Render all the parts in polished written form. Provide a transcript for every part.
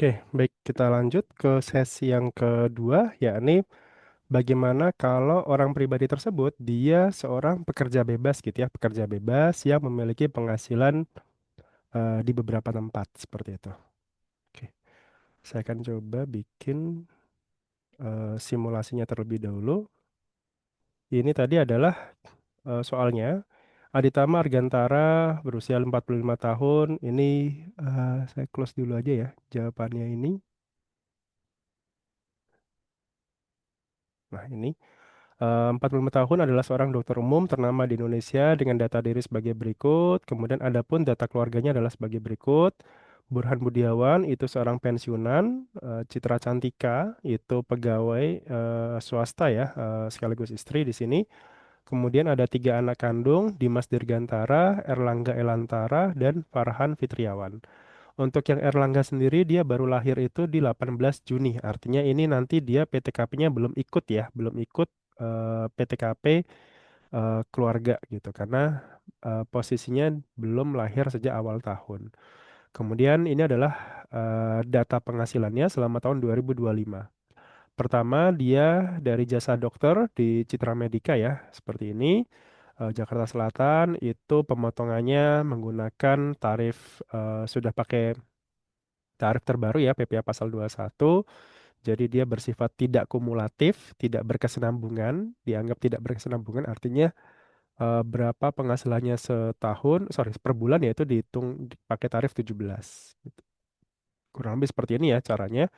Oke, baik kita lanjut ke sesi yang kedua, yakni bagaimana kalau orang pribadi tersebut dia seorang pekerja bebas gitu ya, pekerja bebas yang memiliki penghasilan di beberapa tempat seperti itu. Oke, saya akan coba bikin simulasinya terlebih dahulu. Ini tadi adalah soalnya Aditama Argantara berusia 45 tahun. Ini saya close dulu aja ya jawabannya ini. Nah, ini. 45 tahun adalah seorang dokter umum ternama di Indonesia dengan data diri sebagai berikut. Kemudian adapun data keluarganya adalah sebagai berikut. Burhan Budiawan itu seorang pensiunan. Citra Cantika itu pegawai swasta ya, sekaligus istri di sini. Kemudian ada tiga anak kandung, Dimas Dirgantara, Erlangga Elantara, dan Farhan Fitriawan. Untuk yang Erlangga sendiri dia baru lahir itu di 18 Juni. Artinya ini nanti dia PTKP-nya belum ikut ya, belum ikut PTKP keluarga gitu karena posisinya belum lahir sejak awal tahun. Kemudian ini adalah data penghasilannya selama tahun 2025. Pertama, dia dari jasa dokter di Citra Medica ya, seperti ini. Jakarta Selatan itu pemotongannya menggunakan tarif sudah pakai tarif terbaru ya PPA pasal 21. Jadi dia bersifat tidak kumulatif, tidak berkesinambungan, dianggap tidak berkesinambungan artinya berapa penghasilannya setahun, sorry, per bulan yaitu dihitung pakai tarif 17. Gitu. Kurang lebih seperti ini ya caranya.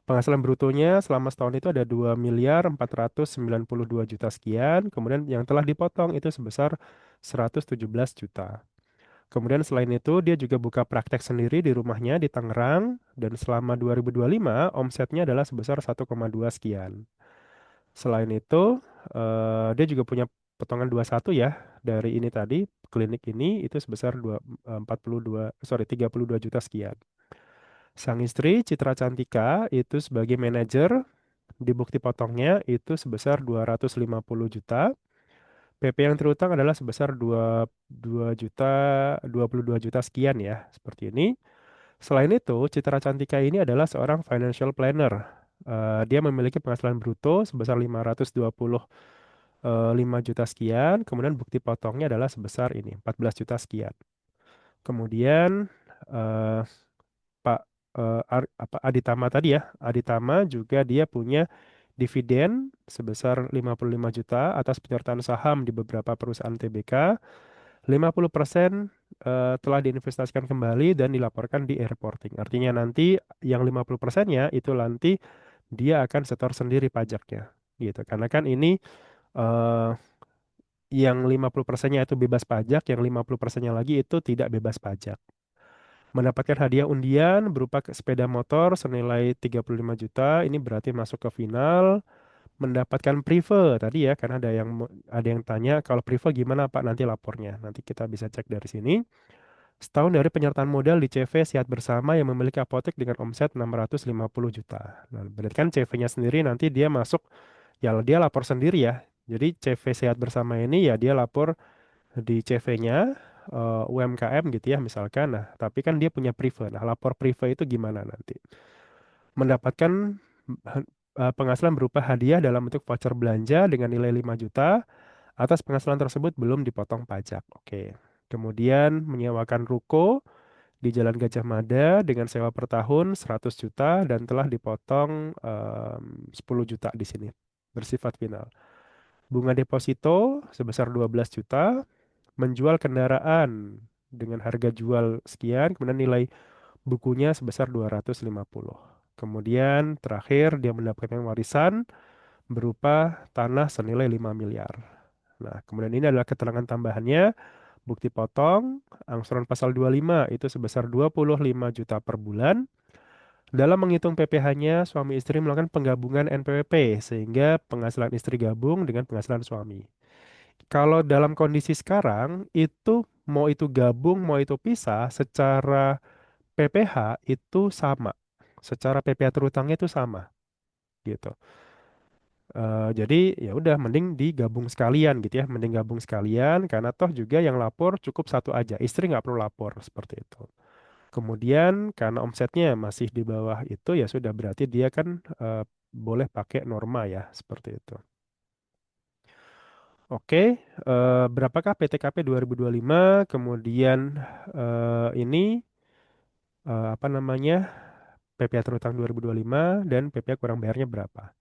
Penghasilan brutonya selama setahun itu ada 2.492 juta sekian, kemudian yang telah dipotong itu sebesar 117 juta. Kemudian selain itu dia juga buka praktek sendiri di rumahnya di Tangerang dan selama 2025 omsetnya adalah sebesar 1,2 sekian. Selain itu dia juga punya potongan 21 ya dari ini tadi klinik ini itu sebesar 42 sorry 32 juta sekian. Sang istri Citra Cantika itu sebagai manajer di bukti potongnya itu sebesar 250 juta. PP yang terutang adalah sebesar 2 juta 22 juta sekian ya, seperti ini. Selain itu, Citra Cantika ini adalah seorang financial planner. Dia memiliki penghasilan bruto sebesar 525 juta sekian, kemudian bukti potongnya adalah sebesar ini 14 juta sekian. Kemudian eh, Pak Aditama tadi ya, Aditama juga dia punya dividen sebesar 55 juta atas penyertaan saham di beberapa perusahaan TBK. 50% telah diinvestasikan kembali dan dilaporkan di e-reporting. Artinya nanti yang 50%-nya itu nanti dia akan setor sendiri pajaknya. Gitu. Karena kan ini eh, yang 50%-nya itu bebas pajak, yang 50%-nya lagi itu tidak bebas pajak. Mendapatkan hadiah undian berupa sepeda motor senilai 35 juta, ini berarti masuk ke final. Mendapatkan prive tadi ya, karena ada yang tanya kalau prive gimana Pak nanti lapornya. Nanti kita bisa cek dari sini. Setahun dari penyertaan modal di CV Sehat Bersama yang memiliki apotek dengan omset 650 juta. Nah, berarti kan CV-nya sendiri nanti dia masuk, ya dia lapor sendiri ya. Jadi CV Sehat Bersama ini ya dia lapor di CV-nya UMKM gitu ya misalkan. Nah, tapi kan dia punya prive. Nah, lapor prive itu gimana nanti? Mendapatkan penghasilan berupa hadiah dalam bentuk voucher belanja dengan nilai 5 juta. Atas penghasilan tersebut belum dipotong pajak. Oke. Kemudian menyewakan ruko di Jalan Gajah Mada dengan sewa per tahun 100 juta dan telah dipotong 10 juta di sini. Bersifat final. Bunga deposito sebesar 12 juta. Menjual kendaraan dengan harga jual sekian. Kemudian nilai bukunya sebesar 250. Kemudian terakhir dia mendapatkan warisan berupa tanah senilai 5 miliar. Nah, kemudian ini adalah keterangan tambahannya, bukti potong, angsuran pasal 25 itu sebesar 25 juta per bulan. Dalam menghitung PPh-nya, suami istri melakukan penggabungan NPWP sehingga penghasilan istri gabung dengan penghasilan suami. Kalau dalam kondisi sekarang, itu mau itu gabung, mau itu pisah, secara PPh itu sama. Secara PPh terutangnya itu sama gitu. Jadi ya udah mending digabung sekalian gitu ya, mending gabung sekalian karena toh juga yang lapor cukup satu aja, istri nggak perlu lapor seperti itu. Kemudian karena omsetnya masih di bawah itu ya sudah berarti dia kan eh, boleh pakai norma ya seperti itu. Oke, berapakah PTKP 2025? Kemudian ini apa namanya PPh terutang 2025 dan PPh kurang bayarnya berapa?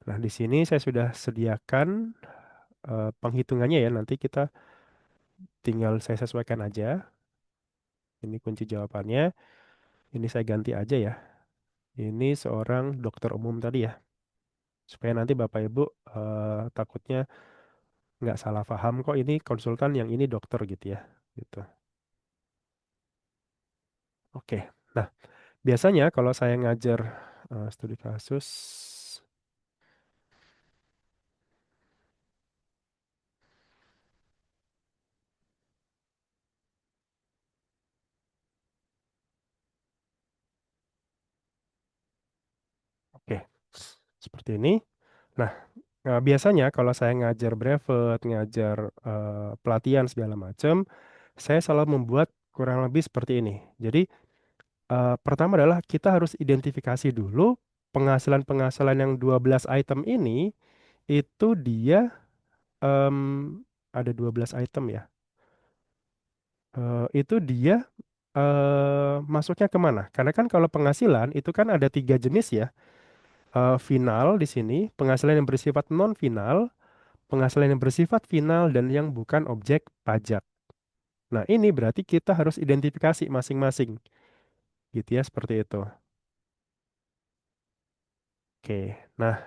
Nah, di sini saya sudah sediakan penghitungannya ya. Nanti kita tinggal saya sesuaikan aja. Ini kunci jawabannya. Ini saya ganti aja ya. Ini seorang dokter umum tadi ya. Supaya nanti Bapak Ibu takutnya nggak salah paham kok ini konsultan yang ini dokter gitu ya. Gitu. Oke. Nah, biasanya kalau saya ngajar studi kasus, oke, seperti ini. Nah, biasanya kalau saya ngajar brevet, ngajar pelatihan segala macam, saya selalu membuat kurang lebih seperti ini. Jadi, pertama adalah kita harus identifikasi dulu penghasilan-penghasilan yang 12 item ini, itu dia em, ada 12 item ya. Itu dia masuknya kemana? Karena kan kalau penghasilan itu kan ada tiga jenis ya. Final di sini, penghasilan yang bersifat non final, penghasilan yang bersifat final dan yang bukan objek pajak. Nah, ini berarti kita harus identifikasi masing-masing, gitu ya, seperti itu. Oke, nah,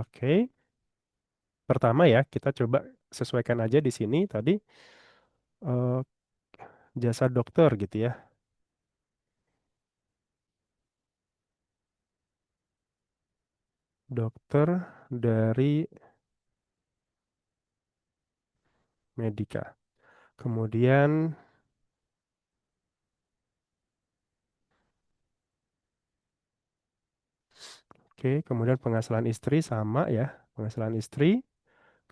oke. Pertama ya, kita coba sesuaikan aja di sini tadi eh, jasa dokter gitu ya, dokter dari Medika. Kemudian, oke, kemudian penghasilan istri sama ya, penghasilan istri.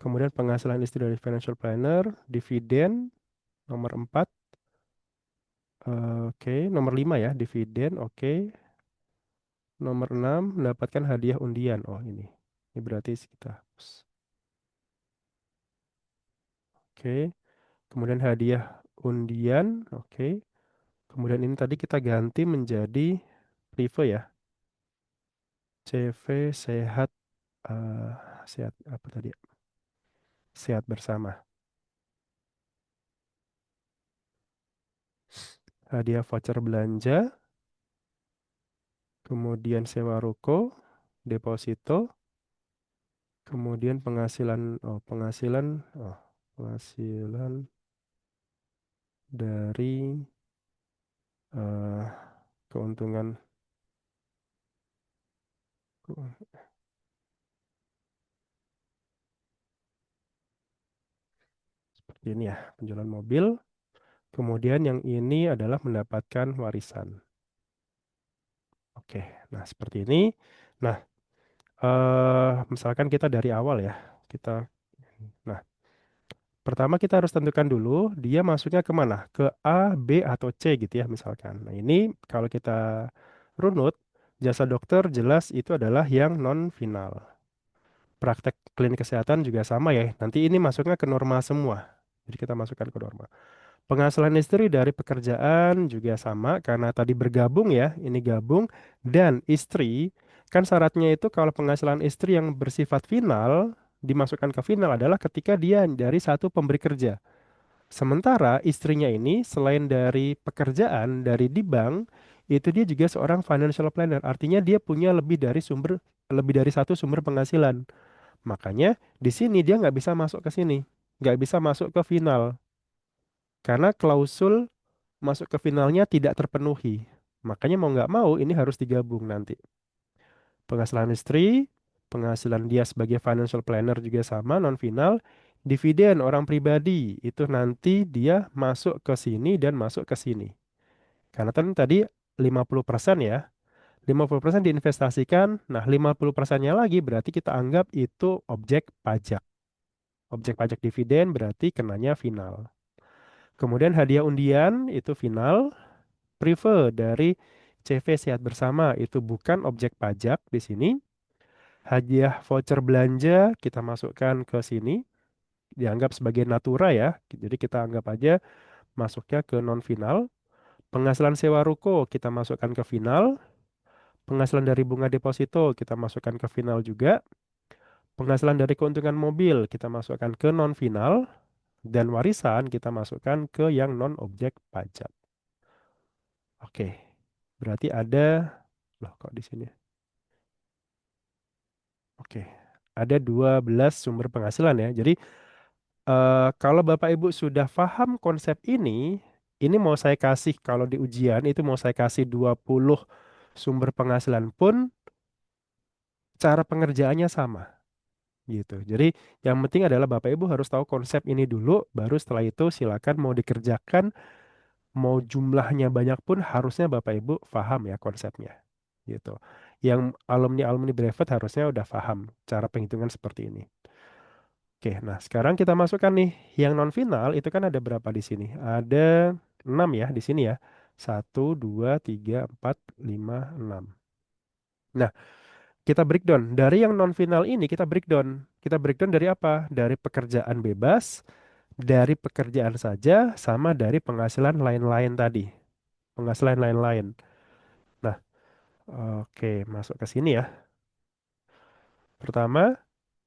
Kemudian penghasilan istri dari financial planner, dividen nomor 4. Oke, nomor 5 ya, dividen. Oke. Nomor 6 mendapatkan hadiah undian. Oh, ini. Ini berarti kita hapus. Oke. Kemudian hadiah undian. Oke. Kemudian ini tadi kita ganti menjadi Prive ya. CV sehat eh, sehat apa tadi ya? Sehat bersama. Hadiah voucher belanja, kemudian sewa ruko, deposito, kemudian penghasilan dari eh, keuntungan seperti ini ya, penjualan mobil. Kemudian yang ini adalah mendapatkan warisan. Oke, nah seperti ini. Nah, misalkan kita dari awal ya, kita, nah pertama kita harus tentukan dulu dia masuknya kemana, ke A, B atau C gitu ya misalkan. Nah ini kalau kita runut, jasa dokter jelas itu adalah yang non final. Praktek klinik kesehatan juga sama ya. Nanti ini masuknya ke norma semua. Jadi kita masukkan ke norma. Penghasilan istri dari pekerjaan juga sama karena tadi bergabung ya, ini gabung dan istri kan syaratnya itu kalau penghasilan istri yang bersifat final dimasukkan ke final adalah ketika dia dari satu pemberi kerja. Sementara istrinya ini selain dari pekerjaan dari di bank itu dia juga seorang financial planner. Artinya dia punya lebih dari satu sumber penghasilan. Makanya di sini dia nggak bisa masuk ke sini, nggak bisa masuk ke final karena klausul masuk ke finalnya tidak terpenuhi. Makanya mau nggak mau ini harus digabung nanti. Penghasilan istri, penghasilan dia sebagai financial planner juga sama, non final. Dividen orang pribadi itu nanti dia masuk ke sini dan masuk ke sini. Karena kan tadi 50% ya. 50% diinvestasikan, nah 50%-nya lagi berarti kita anggap itu objek pajak. Objek pajak dividen berarti kenanya final. Kemudian hadiah undian itu final. Prefer dari CV Sehat Bersama itu bukan objek pajak di sini. Hadiah voucher belanja kita masukkan ke sini, dianggap sebagai natura ya. Jadi kita anggap aja masuknya ke non final. Penghasilan sewa ruko kita masukkan ke final. Penghasilan dari bunga deposito kita masukkan ke final juga. Penghasilan dari keuntungan mobil kita masukkan ke non final. Dan warisan kita masukkan ke yang non objek pajak. Oke, berarti ada, loh kok di sini? Oke, ada 12 sumber penghasilan ya. Jadi kalau Bapak Ibu sudah paham konsep ini mau saya kasih, kalau di ujian itu mau saya kasih 20 sumber penghasilan pun cara pengerjaannya sama gitu. Jadi yang penting adalah Bapak Ibu harus tahu konsep ini dulu, baru setelah itu silakan mau dikerjakan, mau jumlahnya banyak pun harusnya Bapak Ibu paham ya konsepnya gitu. Yang alumni-alumni Brevet harusnya udah paham cara penghitungan seperti ini. Oke, nah sekarang kita masukkan nih yang non final itu kan ada berapa di sini? Ada 6 ya di sini ya. Satu, 2, 3, 4, 5, 6. Nah, kita breakdown. Dari yang non final ini kita breakdown. Kita breakdown dari apa? Dari pekerjaan bebas, dari pekerjaan saja, sama dari penghasilan lain-lain tadi. Penghasilan lain-lain. Nah, oke, masuk ke sini ya. Pertama,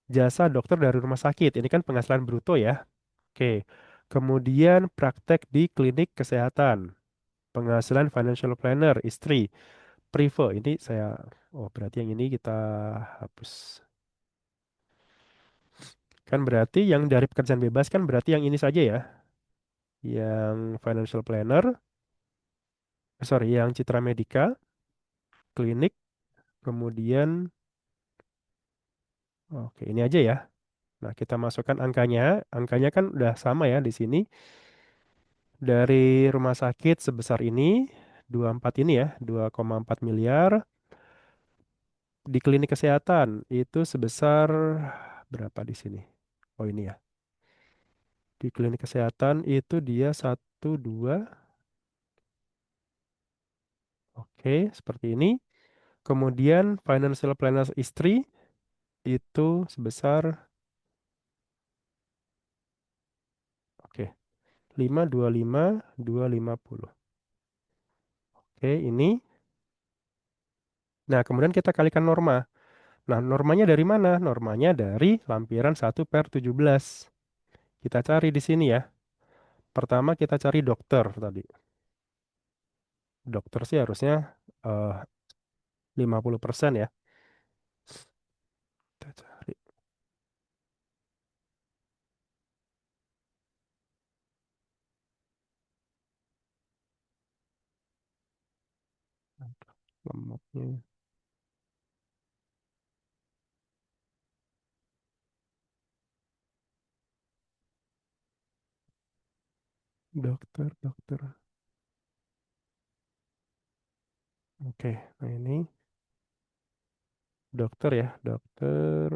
jasa dokter dari rumah sakit. Ini kan penghasilan bruto ya. Oke. Kemudian praktek di klinik kesehatan. Penghasilan financial planner, istri. Prive, ini saya, oh berarti yang ini kita hapus. Kan berarti yang dari pekerjaan bebas kan berarti yang ini saja ya. Yang financial planner, sorry, yang Citra Medica, klinik, kemudian, oke ini aja ya. Nah kita masukkan angkanya. Angkanya kan udah sama ya di sini. Dari rumah sakit sebesar ini, 24 ini ya, 2,4 miliar. Di klinik kesehatan itu sebesar berapa di sini? Oh ini ya. Di klinik kesehatan itu dia 1, 2. Oke, seperti ini. Kemudian financial planner istri itu sebesar, oke, 5, 25, 250. Oke, ini. Nah, kemudian kita kalikan norma. Nah, normanya dari mana? Normanya dari lampiran 1/17. Kita cari di sini ya. Pertama kita cari dokter tadi. Dokter sih harusnya eh, 50% ya. Kita cari lemaknya. Dokter, dokter. Oke, nah ini dokter ya, dokter.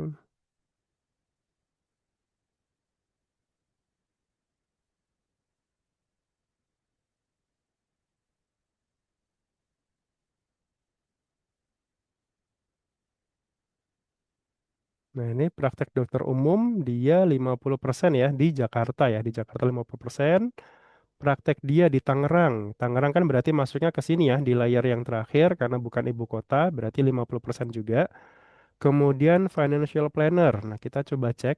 Nah ini praktek dokter umum dia 50% ya di Jakarta ya, di Jakarta 50%. Praktek dia di Tangerang. Tangerang kan berarti masuknya ke sini ya, di layar yang terakhir karena bukan ibu kota, berarti 50% juga. Kemudian financial planner. Nah kita coba cek,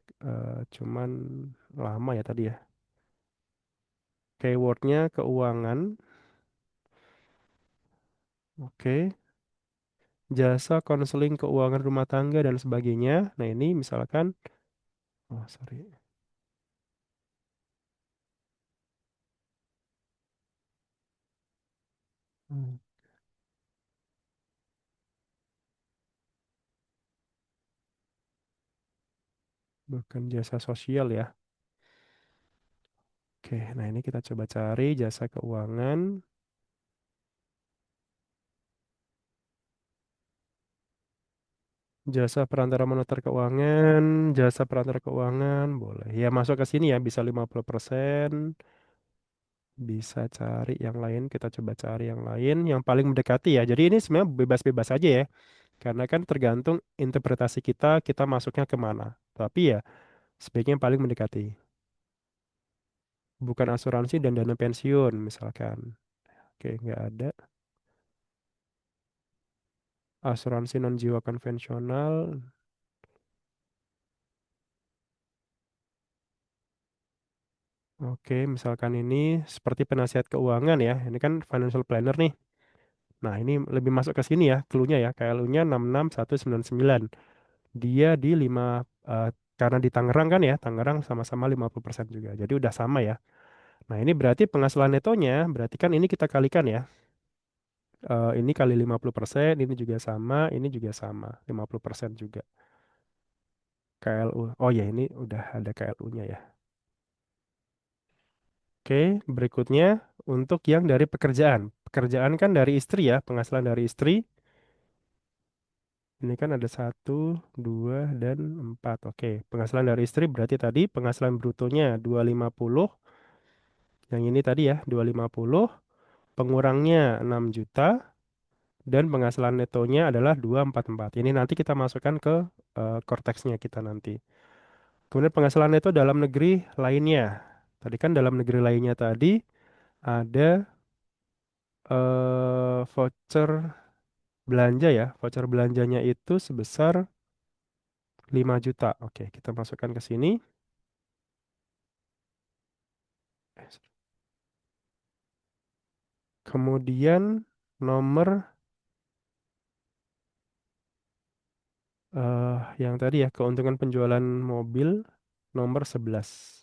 cuman lama ya tadi ya. Keywordnya keuangan. Oke. Jasa konseling keuangan rumah tangga dan sebagainya. Nah, ini misalkan, oh sorry, Hmm, bukan jasa sosial ya. Oke, nah ini kita coba cari jasa keuangan, jasa perantara moneter keuangan, jasa perantara keuangan, boleh. Ya masuk ke sini ya, bisa 50%. Bisa cari yang lain, kita coba cari yang lain yang paling mendekati ya. Jadi ini sebenarnya bebas-bebas aja ya. Karena kan tergantung interpretasi kita, kita masuknya kemana. Tapi ya sebaiknya yang paling mendekati. Bukan asuransi dan dana pensiun misalkan. Oke, nggak ada. Asuransi non jiwa konvensional. Oke, misalkan ini seperti penasihat keuangan ya. Ini kan financial planner nih. Nah, ini lebih masuk ke sini ya, clue-nya ya. KLU-nya 66199. Dia di 5 eh, karena di Tangerang kan ya, Tangerang sama-sama 50% juga. Jadi udah sama ya. Nah, ini berarti penghasilan netonya, berarti kan ini kita kalikan ya. Ini kali 50%, ini juga sama, ini juga sama, 50% juga. KLU. Oh ya, ini udah ada KLU-nya ya. Oke, berikutnya untuk yang dari pekerjaan. Pekerjaan kan dari istri ya, penghasilan dari istri. Ini kan ada satu, dua, dan empat. Oke, penghasilan dari istri berarti tadi penghasilan brutonya 250. Yang ini tadi ya, 250. Pengurangnya 6 juta. Dan penghasilan netonya adalah 244. Ini nanti kita masukkan ke korteksnya kita nanti. Kemudian penghasilan neto dalam negeri lainnya. Tadi kan dalam negeri lainnya tadi ada voucher belanja ya. Voucher belanjanya itu sebesar 5 juta. Oke, kita masukkan ke sini. Kemudian nomor yang tadi ya, keuntungan penjualan mobil nomor 11.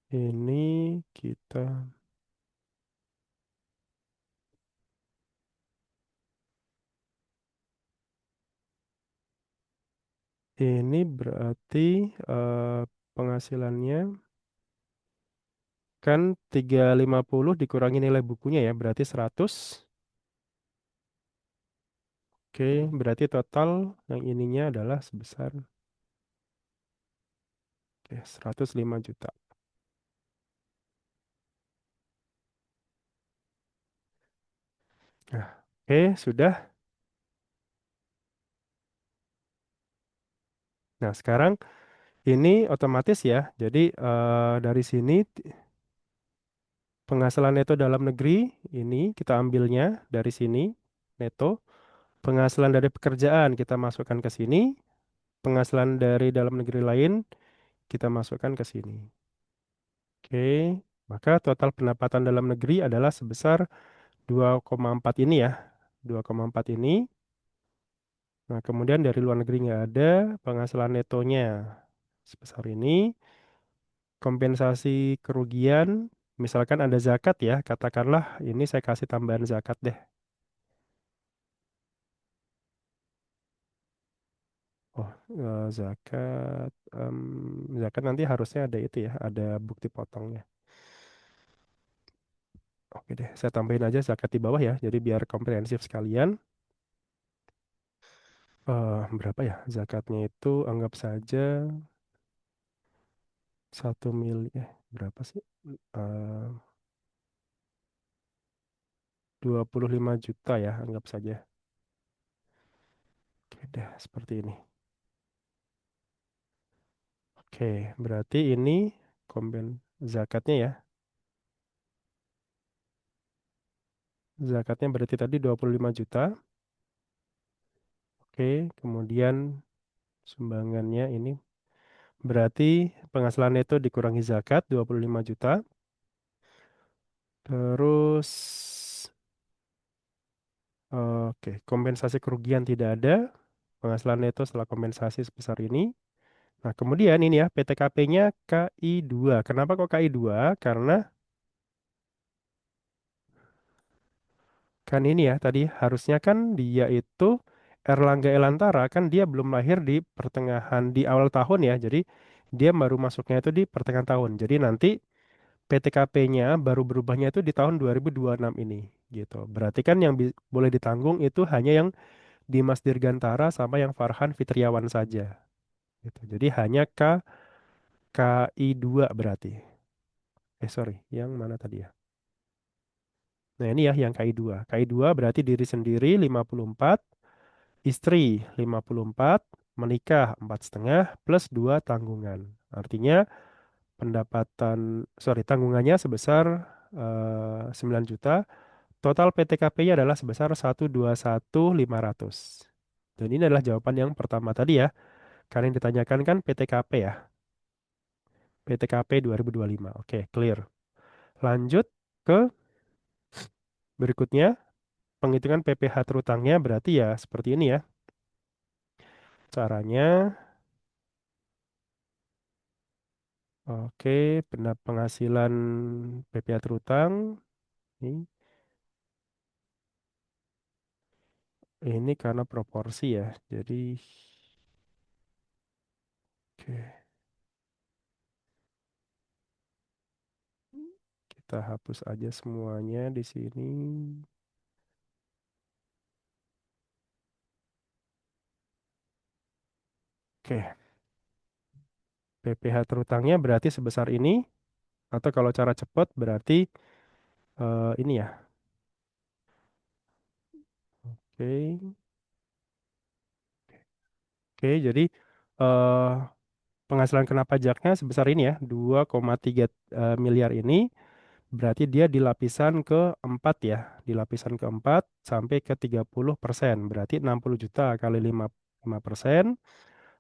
Ini kita, ini berarti penghasilannya kan 350 dikurangi nilai bukunya ya, berarti 100. Oke, berarti total yang ininya adalah sebesar 105 juta. Nah, oke, sudah. Nah, sekarang ini otomatis ya. Jadi dari sini penghasilan neto dalam negeri ini kita ambilnya dari sini neto. Penghasilan dari pekerjaan kita masukkan ke sini. Penghasilan dari dalam negeri lain kita masukkan ke sini. Oke, maka total pendapatan dalam negeri adalah sebesar 2,4 ini ya. 2,4 ini. Nah, kemudian dari luar negeri nggak ada penghasilan netonya sebesar ini. Kompensasi kerugian, misalkan ada zakat ya, katakanlah ini saya kasih tambahan zakat deh. Oh, zakat, zakat nanti harusnya ada itu ya, ada bukti potongnya. Oke deh, saya tambahin aja zakat di bawah ya, jadi biar komprehensif sekalian. Berapa ya zakatnya itu anggap saja 1 miliar, berapa sih? Eh, 25 juta ya, anggap saja. Oke deh, seperti ini. Oke, berarti ini komben zakatnya ya. Zakatnya berarti tadi 25 juta. Oke, kemudian sumbangannya ini berarti penghasilan neto dikurangi zakat 25 juta. Terus oke, kompensasi kerugian tidak ada. Penghasilan neto setelah kompensasi sebesar ini. Nah, kemudian ini ya PTKP-nya KI2. Kenapa kok KI2? Karena kan ini ya tadi harusnya kan dia itu Erlangga Elantara kan dia belum lahir di pertengahan di awal tahun ya. Jadi dia baru masuknya itu di pertengahan tahun. Jadi nanti PTKP-nya baru berubahnya itu di tahun 2026 ini gitu. Berarti kan yang boleh ditanggung itu hanya yang Dimas Dirgantara sama yang Farhan Fitriawan saja gitu. Jadi hanya KI 2 berarti. Sorry, yang mana tadi ya? Nah, ini ya yang KI 2. KI 2 berarti diri sendiri 54, istri 54, menikah 4,5 plus 2 tanggungan. Artinya tanggungannya sebesar 9 juta. Total PTKP-nya adalah sebesar 121.500. Dan ini adalah jawaban yang pertama tadi ya. Karena yang ditanyakan kan PTKP ya. PTKP 2025. Oke, clear. Lanjut ke berikutnya. Penghitungan PPh terutangnya berarti ya seperti ini ya. Caranya, oke, penghasilan PPh terutang. Ini, ini karena proporsi ya. Jadi, oke, kita hapus aja semuanya di sini. Oke, PPh terutangnya berarti sebesar ini. Atau kalau cara cepat berarti ini ya. Oke, oke, jadi eh, penghasilan kena pajaknya sebesar ini ya, 2,3 miliar ini. Berarti dia di lapisan keempat ya, di lapisan keempat sampai ke 30%. Berarti 60 juta kali 5%,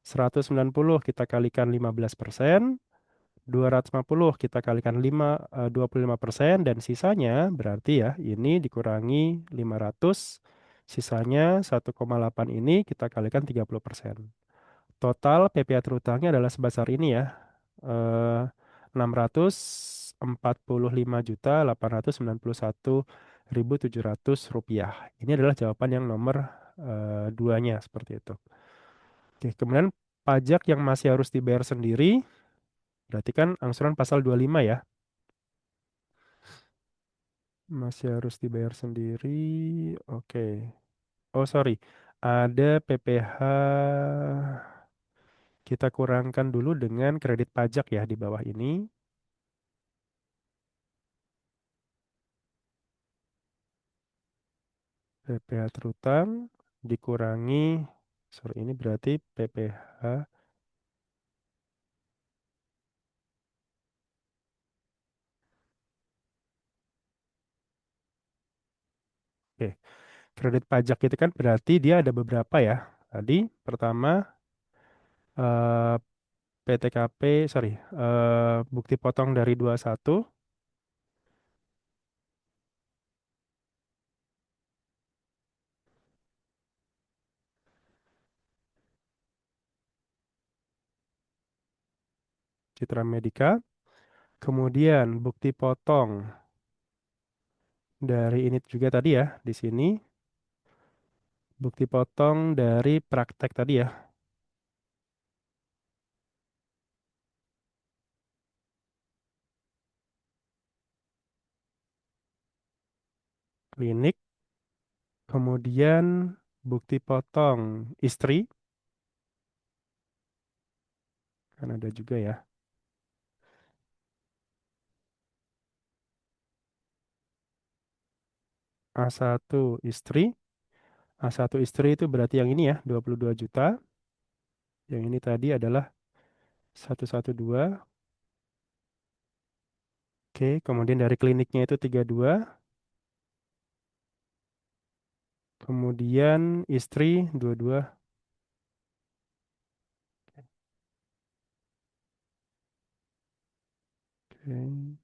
190 kita kalikan 15%, 250 kita kalikan 25%, dan sisanya berarti ya ini dikurangi 500, sisanya 1,8 ini kita kalikan 30%. Total PPh terutangnya adalah sebesar ini ya, 645.891.700 rupiah. Ini adalah jawaban yang nomor duanya seperti itu. Oke, kemudian pajak yang masih harus dibayar sendiri, berarti kan angsuran pasal 25 ya, masih harus dibayar sendiri. Oke. Oh, sorry. Ada PPh, kita kurangkan dulu dengan kredit pajak ya di bawah ini. PPh terutang dikurangi, sorry ini berarti PPh, oke, kredit pajak itu kan berarti dia ada beberapa ya. Tadi pertama eh, PTKP, sorry, bukti potong dari 21, Citra Medica, kemudian bukti potong dari ini juga tadi ya, di sini bukti potong dari praktek tadi ya, klinik, kemudian bukti potong istri, kan ada juga ya. A1 istri. A1 istri itu berarti yang ini ya, 22 juta. Yang ini tadi adalah 112. Oke, kemudian dari kliniknya itu 32. Kemudian istri 22. Oke.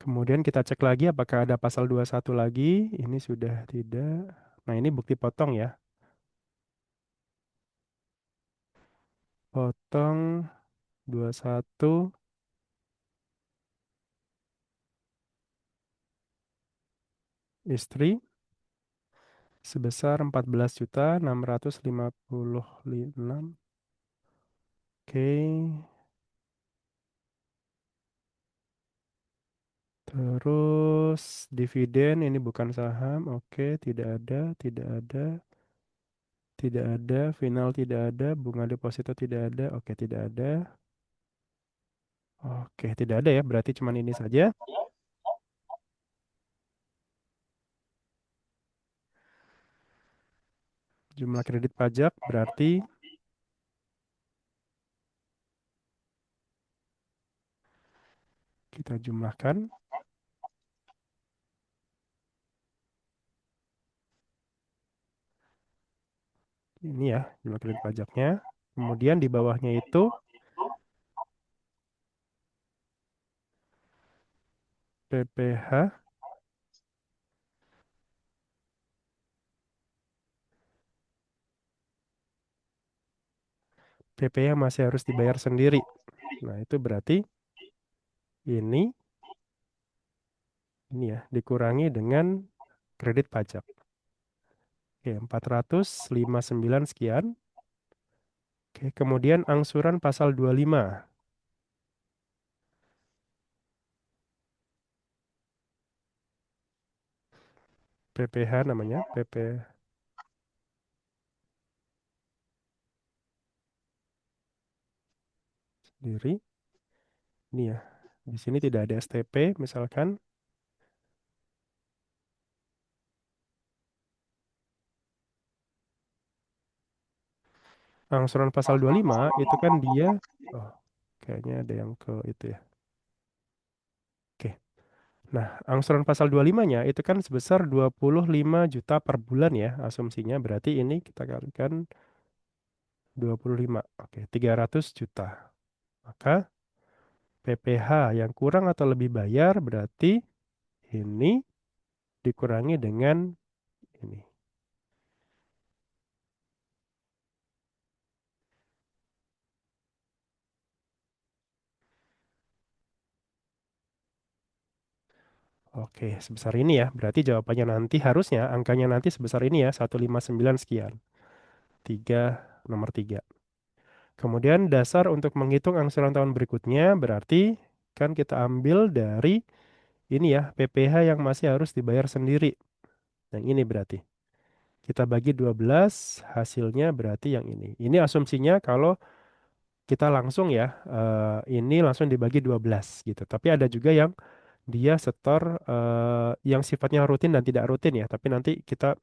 Kemudian kita cek lagi apakah ada pasal 21 lagi. Ini sudah tidak. Nah, ini bukti potong ya. Potong 21 istri sebesar 14.656. Oke. Terus dividen ini bukan saham. Oke, tidak ada, tidak ada, tidak ada, final tidak ada, bunga deposito tidak ada. Oke, tidak ada. Oke, tidak ada ya. Berarti cuman ini saja. Jumlah kredit pajak berarti kita jumlahkan ini ya, jumlah kredit pajaknya. Kemudian di bawahnya itu PPh, PP yang masih harus dibayar sendiri. Nah, itu berarti ini ini ya dikurangi dengan kredit pajak. Oke, 459 sekian. Oke, kemudian angsuran pasal 25 PPh namanya, PP sendiri. Ini ya. Di sini tidak ada STP misalkan. Angsuran pasal 25 itu kan dia oh, kayaknya ada yang ke itu ya. Oke. Nah, angsuran pasal 25-nya itu kan sebesar 25 juta per bulan ya asumsinya. Berarti ini kita kalikan 25. Oke, 300 juta. Maka PPh yang kurang atau lebih bayar berarti ini dikurangi dengan ini. Oke, sebesar ini ya. Berarti jawabannya nanti harusnya angkanya nanti sebesar ini ya, 159 sekian. 3 nomor 3. Kemudian dasar untuk menghitung angsuran tahun berikutnya berarti kan kita ambil dari ini ya, PPh yang masih harus dibayar sendiri. Yang ini berarti. Kita bagi 12, hasilnya berarti yang ini. Ini asumsinya kalau kita langsung ya, ini langsung dibagi 12 gitu. Tapi ada juga yang dia setor yang sifatnya rutin dan tidak rutin ya. Tapi nanti kita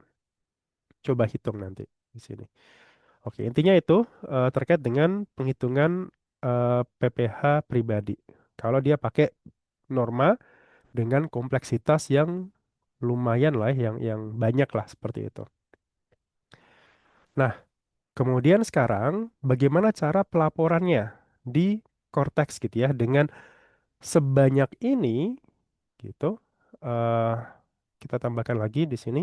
coba hitung nanti di sini. Oke, intinya itu terkait dengan penghitungan PPh pribadi. Kalau dia pakai norma dengan kompleksitas yang lumayan lah, yang banyak lah seperti itu. Nah, kemudian sekarang bagaimana cara pelaporannya di Cortex gitu ya dengan sebanyak ini gitu. eh kita tambahkan lagi di sini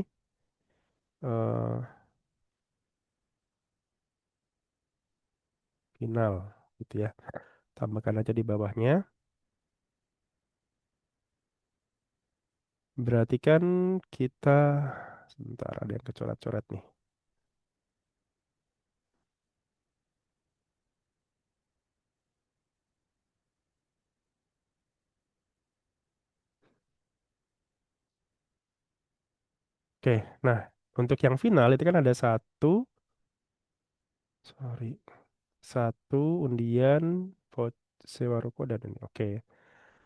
eh final gitu ya. Tambahkan aja di bawahnya. Berarti kan kita sebentar ada yang kecoret-coret nih. Oke, nah untuk yang final itu kan ada sorry, satu undian sewa ruko dan ini. Oke,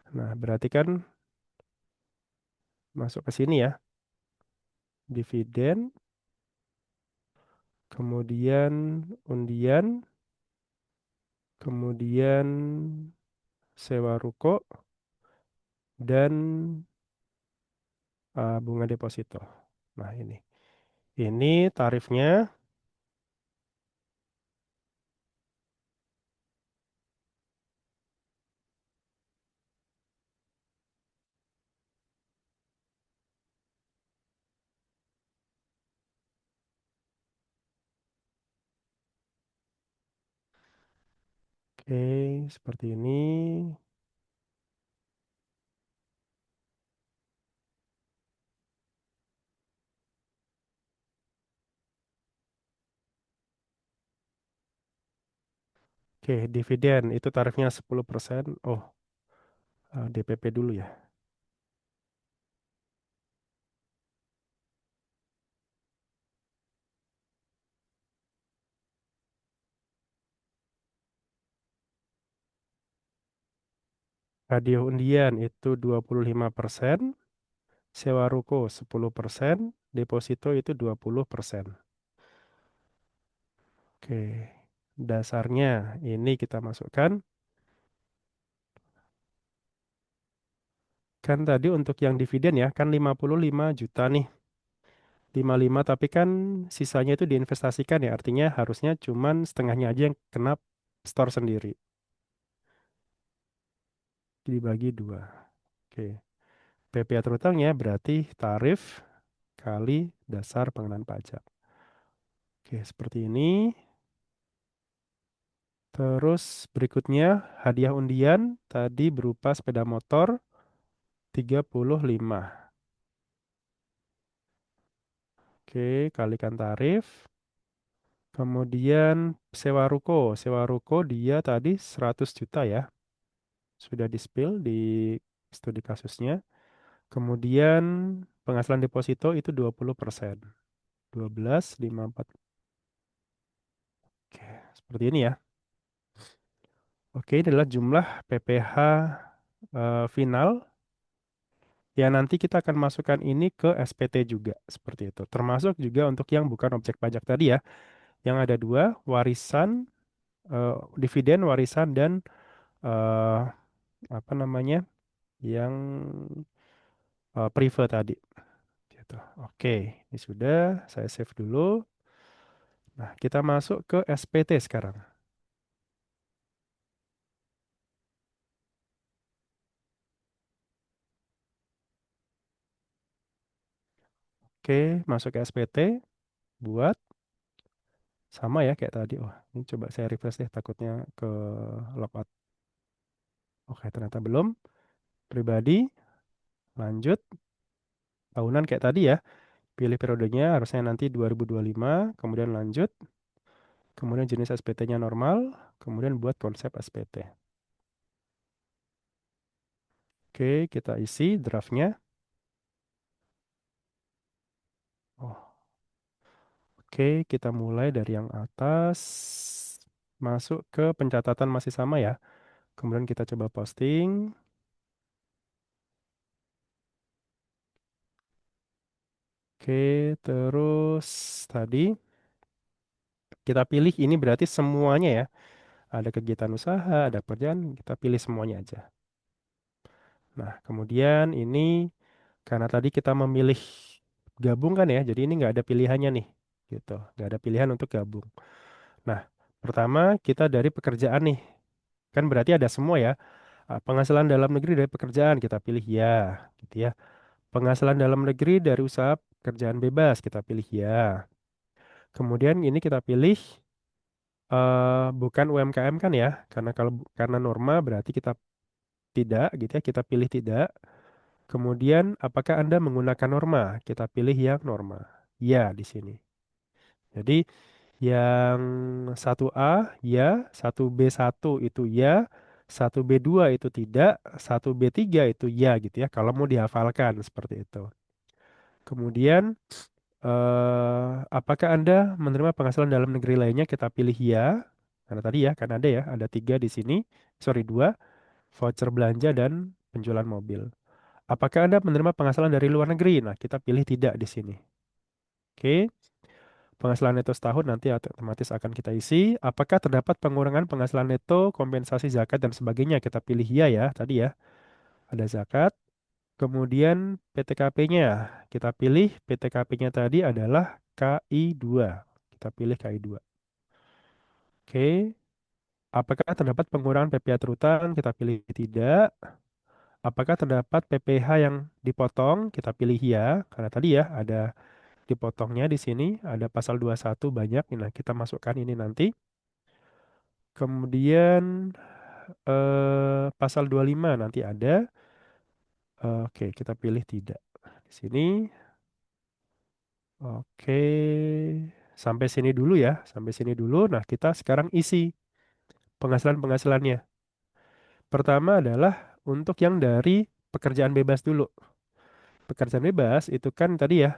nah berarti kan masuk ke sini ya, dividen, kemudian undian, kemudian sewa ruko dan bunga deposito. Nah ini tarifnya. Oke, seperti ini. Oke, dividen itu tarifnya 10%. Oh, DPP dulu ya. Hadiah undian itu 25%, sewa ruko 10%, deposito itu 20%. Oke, dasarnya ini kita masukkan. Kan tadi untuk yang dividen ya, kan 55 juta nih. 55 tapi kan sisanya itu diinvestasikan ya, artinya harusnya cuman setengahnya aja yang kena store sendiri. Dibagi dua. Oke. PPA terutangnya berarti tarif kali dasar pengenaan pajak. Oke, seperti ini. Terus berikutnya hadiah undian tadi berupa sepeda motor 35. Oke, kalikan tarif. Kemudian sewa ruko. Sewa ruko dia tadi 100 juta ya. Sudah di-spill di studi kasusnya. Kemudian penghasilan deposito itu 20%. 12, 5, 4. Oke, seperti ini ya. Oke, ini adalah jumlah PPh final yang nanti kita akan masukkan ini ke SPT juga seperti itu. Termasuk juga untuk yang bukan objek pajak tadi ya, yang ada dua, warisan, dividen, warisan dan eh, apa namanya, yang prive tadi. Gitu. Oke, ini sudah saya save dulu. Nah, kita masuk ke SPT sekarang. Oke, masuk ke SPT, buat sama ya kayak tadi. Oh, ini coba saya refresh deh, takutnya ke logout. Oke, ternyata belum. Pribadi, lanjut. Tahunan kayak tadi ya. Pilih periodenya, harusnya nanti 2025, kemudian lanjut. Kemudian jenis SPT-nya normal, kemudian buat konsep SPT. Oke, kita isi draftnya. Oh, oke, kita mulai dari yang atas. Masuk ke pencatatan masih sama ya. Kemudian kita coba posting. Oke, terus tadi kita pilih ini berarti semuanya ya. Ada kegiatan usaha, ada pekerjaan, kita pilih semuanya aja. Nah, kemudian ini karena tadi kita memilih gabung kan ya, jadi ini nggak ada pilihannya nih, gitu. Nggak ada pilihan untuk gabung. Nah, pertama kita dari pekerjaan nih, kan berarti ada semua ya. Penghasilan dalam negeri dari pekerjaan kita pilih ya, gitu ya. Penghasilan dalam negeri dari usaha pekerjaan bebas kita pilih ya. Kemudian ini kita pilih bukan UMKM kan ya, karena kalau karena norma berarti kita tidak, gitu ya. Kita pilih tidak. Kemudian apakah Anda menggunakan norma? Kita pilih yang norma. Ya di sini. Jadi yang satu a ya, satu b satu itu ya, satu b dua itu tidak, satu b tiga itu ya gitu ya. Kalau mau dihafalkan seperti itu. Kemudian apakah Anda menerima penghasilan dalam negeri lainnya? Kita pilih ya. Karena tadi ya, kan ada ya, ada tiga di sini. Sorry, dua, voucher belanja dan penjualan mobil. Apakah Anda menerima penghasilan dari luar negeri? Nah, kita pilih tidak di sini. Oke. Penghasilan neto setahun nanti otomatis akan kita isi. Apakah terdapat pengurangan penghasilan neto, kompensasi zakat dan sebagainya? Kita pilih ya ya, tadi ya. Ada zakat. Kemudian PTKP-nya. Kita pilih PTKP-nya tadi adalah KI2. Kita pilih KI2. Oke. Apakah terdapat pengurangan PPh terutang? Kita pilih tidak. Apakah terdapat PPh yang dipotong? Kita pilih ya. Karena tadi ya ada dipotongnya di sini. Ada pasal 21 banyak. Nah, kita masukkan ini nanti. Kemudian pasal 25 nanti ada. Oke, kita pilih tidak. Di sini. Oke. Sampai sini dulu ya. Sampai sini dulu. Nah, kita sekarang isi penghasilan-penghasilannya. Pertama adalah untuk yang dari pekerjaan bebas dulu. Pekerjaan bebas itu kan tadi ya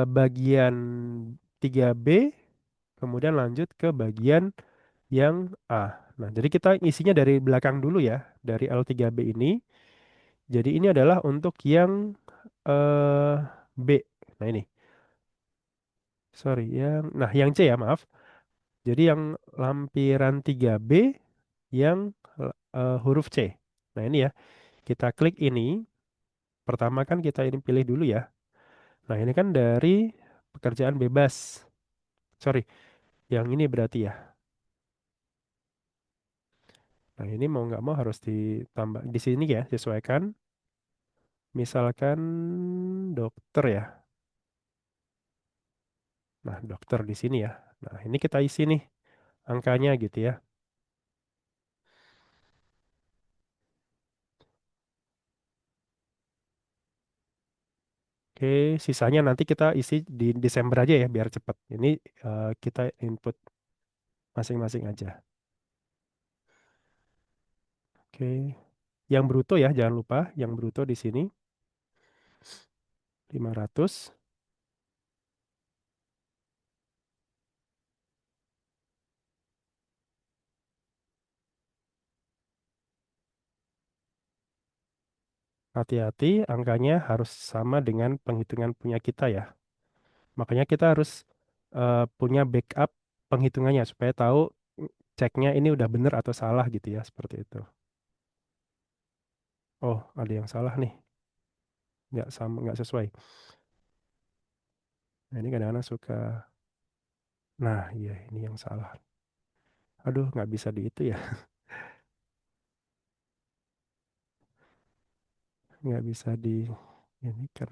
bagian 3B, kemudian lanjut ke bagian yang A. Nah, jadi kita isinya dari belakang dulu ya, dari L3B ini. Jadi ini adalah untuk yang eh B. Nah, ini. Sorry, yang C ya, maaf. Jadi yang lampiran 3B yang huruf C. Nah, ini ya. Kita klik ini. Pertama kan kita ini pilih dulu ya. Nah, ini kan dari pekerjaan bebas. Sorry, yang ini berarti ya. Nah, ini mau nggak mau harus ditambah di sini ya, sesuaikan. Misalkan dokter ya. Nah, dokter di sini ya. Nah, ini kita isi nih angkanya gitu ya. Oke, sisanya nanti kita isi di Desember aja ya biar cepat. Ini kita input masing-masing aja. Oke. Yang bruto ya, jangan lupa yang bruto di sini 500. Hati-hati angkanya harus sama dengan penghitungan punya kita ya. Makanya kita harus punya backup penghitungannya supaya tahu ceknya ini udah bener atau salah gitu ya, seperti itu. Oh, ada yang salah nih. Nggak sama, nggak sesuai. Nah, ini kadang-kadang suka. Nah, iya ini yang salah. Aduh, nggak bisa di itu ya. Nggak bisa di ini kan.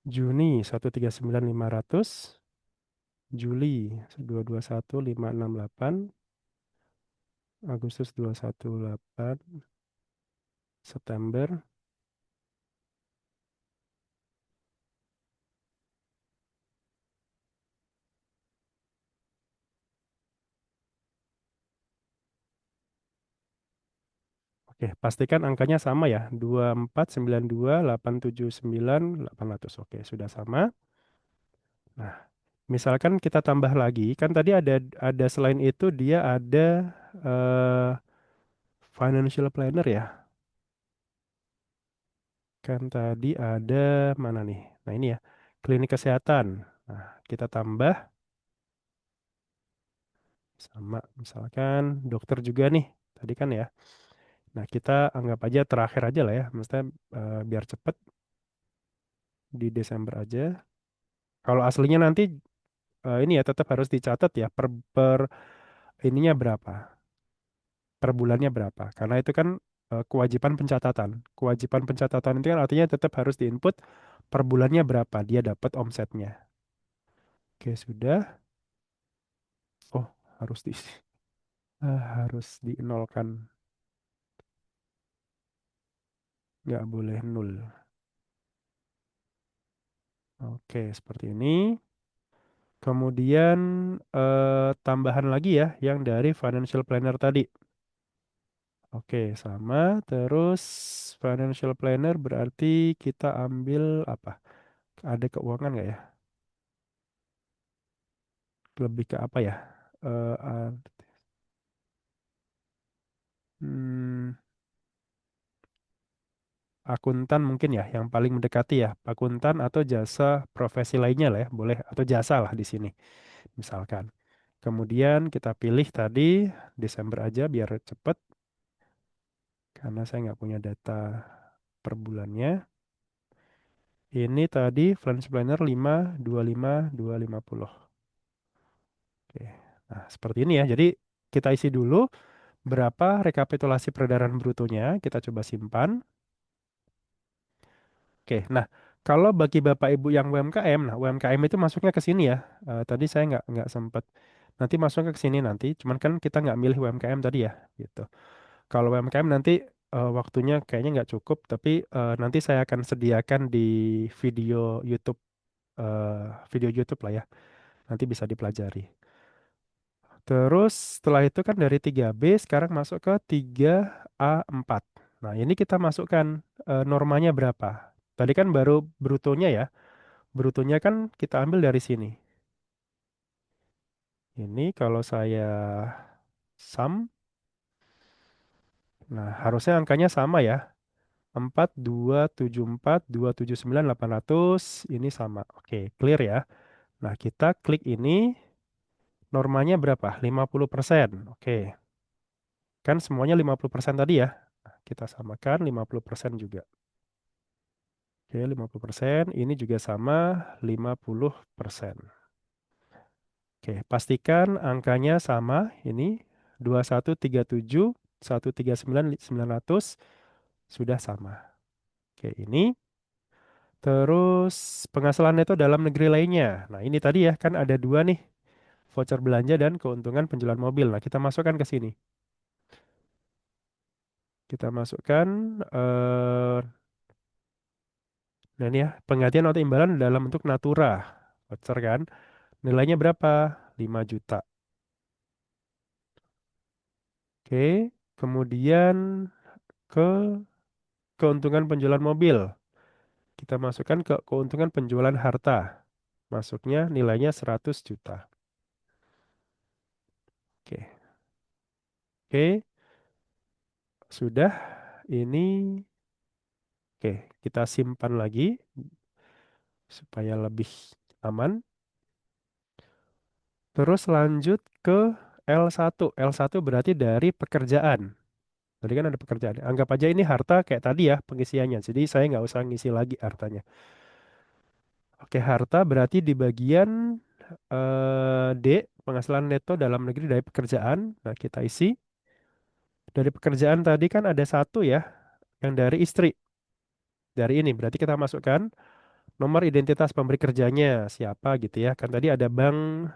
Juni 139.500, Juli 221.568, Agustus 218, September. Oke, pastikan angkanya sama ya. 2492.879.800. Oke, sudah sama. Nah, misalkan kita tambah lagi, kan tadi ada selain itu dia ada eh, financial planner ya. Kan tadi ada mana nih? Nah, ini ya, klinik kesehatan. Nah, kita tambah sama misalkan dokter juga nih. Tadi kan ya. Nah, kita anggap aja terakhir aja lah ya. Maksudnya biar cepet di Desember aja. Kalau aslinya nanti ini ya tetap harus dicatat ya per ininya berapa, per bulannya berapa. Karena itu kan kewajiban pencatatan. Kewajiban pencatatan itu kan artinya tetap harus diinput per bulannya berapa dia dapat omsetnya. Oke, sudah. Oh, harus di harus dinolkan. Nggak boleh nol. Oke, seperti ini. Kemudian tambahan lagi ya yang dari financial planner tadi. Oke, sama. Terus financial planner berarti kita ambil apa? Ada keuangan nggak ya? Lebih ke apa ya? Eh, ah, hmm, Akuntan mungkin ya, yang paling mendekati ya. Akuntan atau jasa profesi lainnya lah ya, boleh atau jasa lah di sini, misalkan. Kemudian kita pilih tadi Desember aja biar cepet, karena saya nggak punya data per bulannya. Ini tadi Flash Planner 525.250. Oke. Nah, seperti ini ya. Jadi kita isi dulu berapa rekapitulasi peredaran brutonya, kita coba simpan. Oke, nah kalau bagi Bapak Ibu yang UMKM, nah UMKM itu masuknya ke sini ya. Tadi saya nggak sempat. Nanti masuknya ke sini nanti, cuman kan kita nggak milih UMKM tadi ya, gitu. Kalau UMKM nanti waktunya kayaknya nggak cukup, tapi nanti saya akan sediakan di video YouTube, eh, video YouTube lah ya. Nanti bisa dipelajari. Terus setelah itu kan dari 3B sekarang masuk ke 3A4. Nah, ini kita masukkan normanya berapa. Tadi kan baru brutonya ya. Brutonya kan kita ambil dari sini. Ini kalau saya sum, nah harusnya angkanya sama ya. 4, 2, 7, 4, 2, 7, 9, 800. Ini sama. Oke, clear ya. Nah, kita klik ini. Normanya berapa? 50%. Oke. Kan semuanya 50% tadi ya. Nah, kita samakan 50% juga. Oke, 50%. Ini juga sama 50%. Oke, pastikan angkanya sama. Ini 2137, 139, 900 sudah sama. Oke, ini. Terus penghasilan neto dalam negeri lainnya. Nah, ini tadi ya, kan ada dua nih. Voucher belanja dan keuntungan penjualan mobil. Nah, kita masukkan ke sini. Kita masukkan, nah ini ya, penggantian atau imbalan dalam bentuk natura. Voucher kan. Nilainya berapa? 5 juta. Oke. Kemudian ke keuntungan penjualan mobil. Kita masukkan ke keuntungan penjualan harta. Masuknya nilainya 100 juta. Oke. Oke. Sudah. Ini. Oke. Kita simpan lagi supaya lebih aman. Terus lanjut ke L1. L1 berarti dari pekerjaan. Tadi kan ada pekerjaan. Anggap aja ini harta kayak tadi ya pengisiannya. Jadi saya nggak usah ngisi lagi hartanya. Oke, harta berarti di bagian D, penghasilan neto dalam negeri dari pekerjaan. Nah, kita isi. Dari pekerjaan tadi kan ada satu ya, yang dari istri. Dari ini berarti kita masukkan nomor identitas pemberi kerjanya siapa gitu ya. Kan tadi ada bank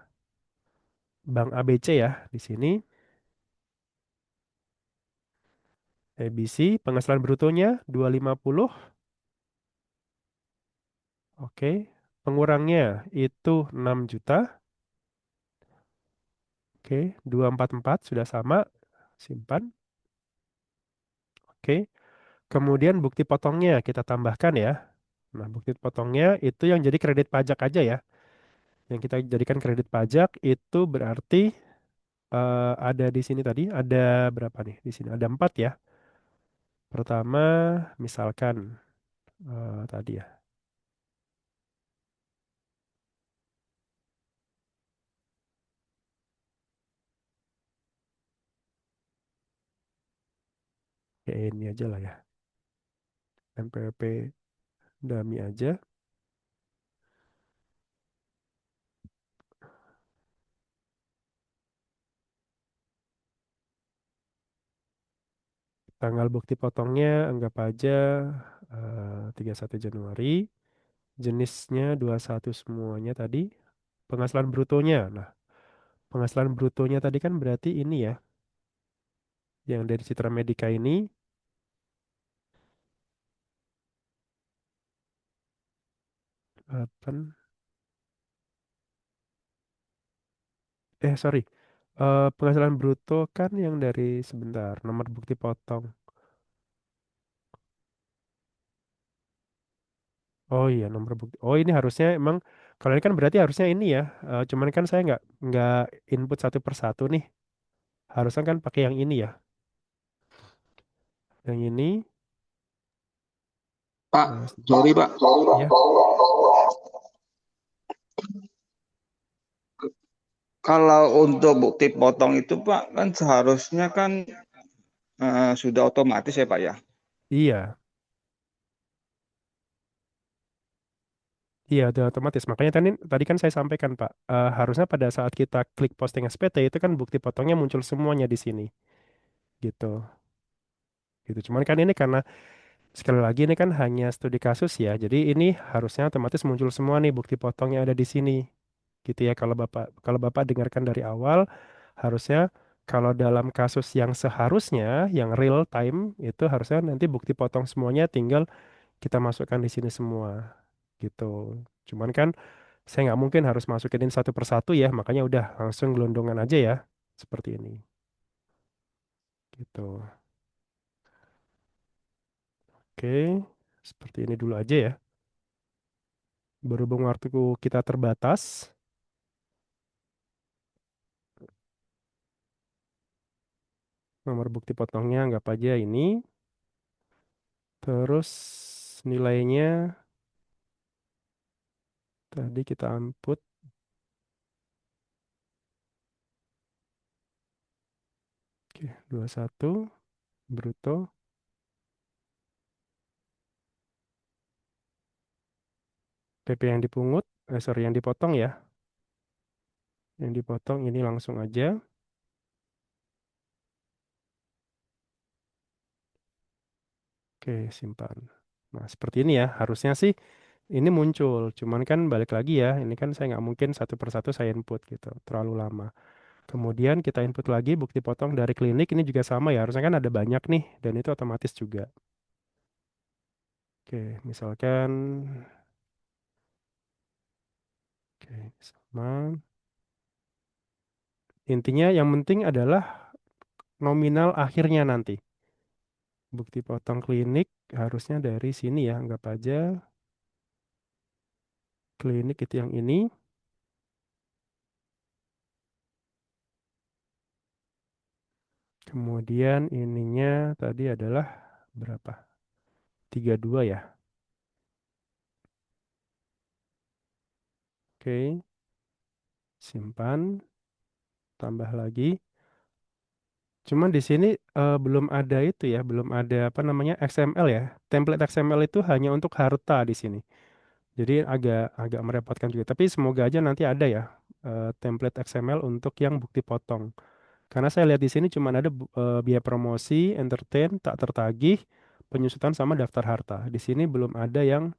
ABC ya di sini. ABC, penghasilan brutonya 250. Oke. Pengurangnya itu 6 juta. Oke, 244 sudah sama. Simpan. Oke. Kemudian bukti potongnya kita tambahkan ya. Nah, bukti potongnya itu yang jadi kredit pajak aja ya. Yang kita jadikan kredit pajak itu berarti ada di sini tadi, ada berapa nih? Di sini ada 4 ya. Pertama, misalkan tadi ya. Kayak ini aja lah ya. NPWP dummy aja. Tanggal bukti potongnya anggap aja 31 Januari. Jenisnya 21 semuanya tadi. Penghasilan brutonya. Nah, penghasilan brutonya tadi kan berarti ini ya. Yang dari Citra Medica ini 8. Sorry. Penghasilan bruto kan yang dari sebentar. Nomor bukti potong. Oh iya, nomor bukti. Oh ini harusnya emang. Kalau ini kan berarti harusnya ini ya. Cuman kan saya nggak input satu persatu nih. Harusnya kan pakai yang ini ya. Yang ini. Pak, eh, sorry Pak. ya. Kalau untuk bukti potong itu Pak, kan seharusnya kan sudah otomatis ya Pak ya. Iya. Iya, udah otomatis. Makanya tadi kan saya sampaikan, Pak, harusnya pada saat kita klik posting SPT itu kan bukti potongnya muncul semuanya di sini, gitu. Gitu. Cuman kan ini karena sekali lagi ini kan hanya studi kasus ya. Jadi ini harusnya otomatis muncul semua nih bukti potong yang ada di sini. Gitu ya kalau Bapak dengarkan dari awal harusnya kalau dalam kasus yang seharusnya yang real time itu harusnya nanti bukti potong semuanya tinggal kita masukkan di sini semua gitu. Cuman kan saya nggak mungkin harus masukin satu persatu ya, makanya udah langsung gelondongan aja ya seperti ini gitu. Oke. Seperti ini dulu aja ya. Berhubung waktu kita terbatas, nomor bukti potongnya anggap aja ini. Terus nilainya tadi kita input. Oke, 21 bruto. PP yang dipungut, sorry yang dipotong ya. Yang dipotong ini langsung aja. Oke, simpan. Nah, seperti ini ya. Harusnya sih ini muncul. Cuman kan balik lagi ya. Ini kan saya nggak mungkin satu persatu saya input gitu. Terlalu lama. Kemudian kita input lagi bukti potong dari klinik. Ini juga sama ya. Harusnya kan ada banyak nih. Dan itu otomatis juga. Oke, misalkan. Oke, sama. Intinya yang penting adalah nominal akhirnya nanti. Bukti potong klinik harusnya dari sini ya. Anggap aja klinik itu yang ini. Kemudian ininya tadi adalah berapa? 32 ya. Oke, simpan, tambah lagi. Cuman di sini belum ada itu ya, belum ada apa namanya XML ya. Template XML itu hanya untuk harta di sini. Jadi agak agak merepotkan juga. Tapi semoga aja nanti ada ya template XML untuk yang bukti potong. Karena saya lihat di sini cuma ada biaya promosi, entertain, tak tertagih, penyusutan sama daftar harta. Di sini belum ada yang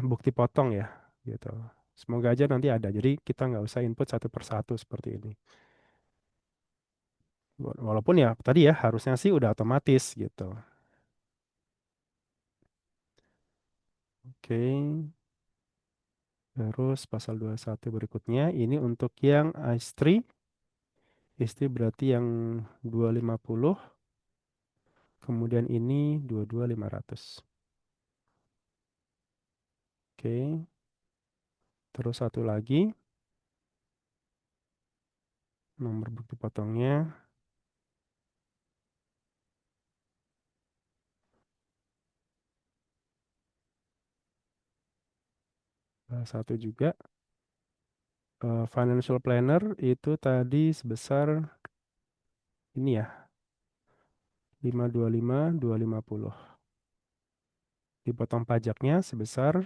bukti potong ya, gitu. Semoga aja nanti ada. Jadi kita nggak usah input satu persatu seperti ini. Walaupun ya tadi ya harusnya sih udah otomatis gitu. Oke, terus pasal 21 berikutnya ini untuk yang istri. Istri berarti yang 250. Kemudian ini 22.500. Oke, terus satu lagi nomor bukti potongnya satu juga. Financial planner itu tadi sebesar ini ya 525 250. Dipotong pajaknya sebesar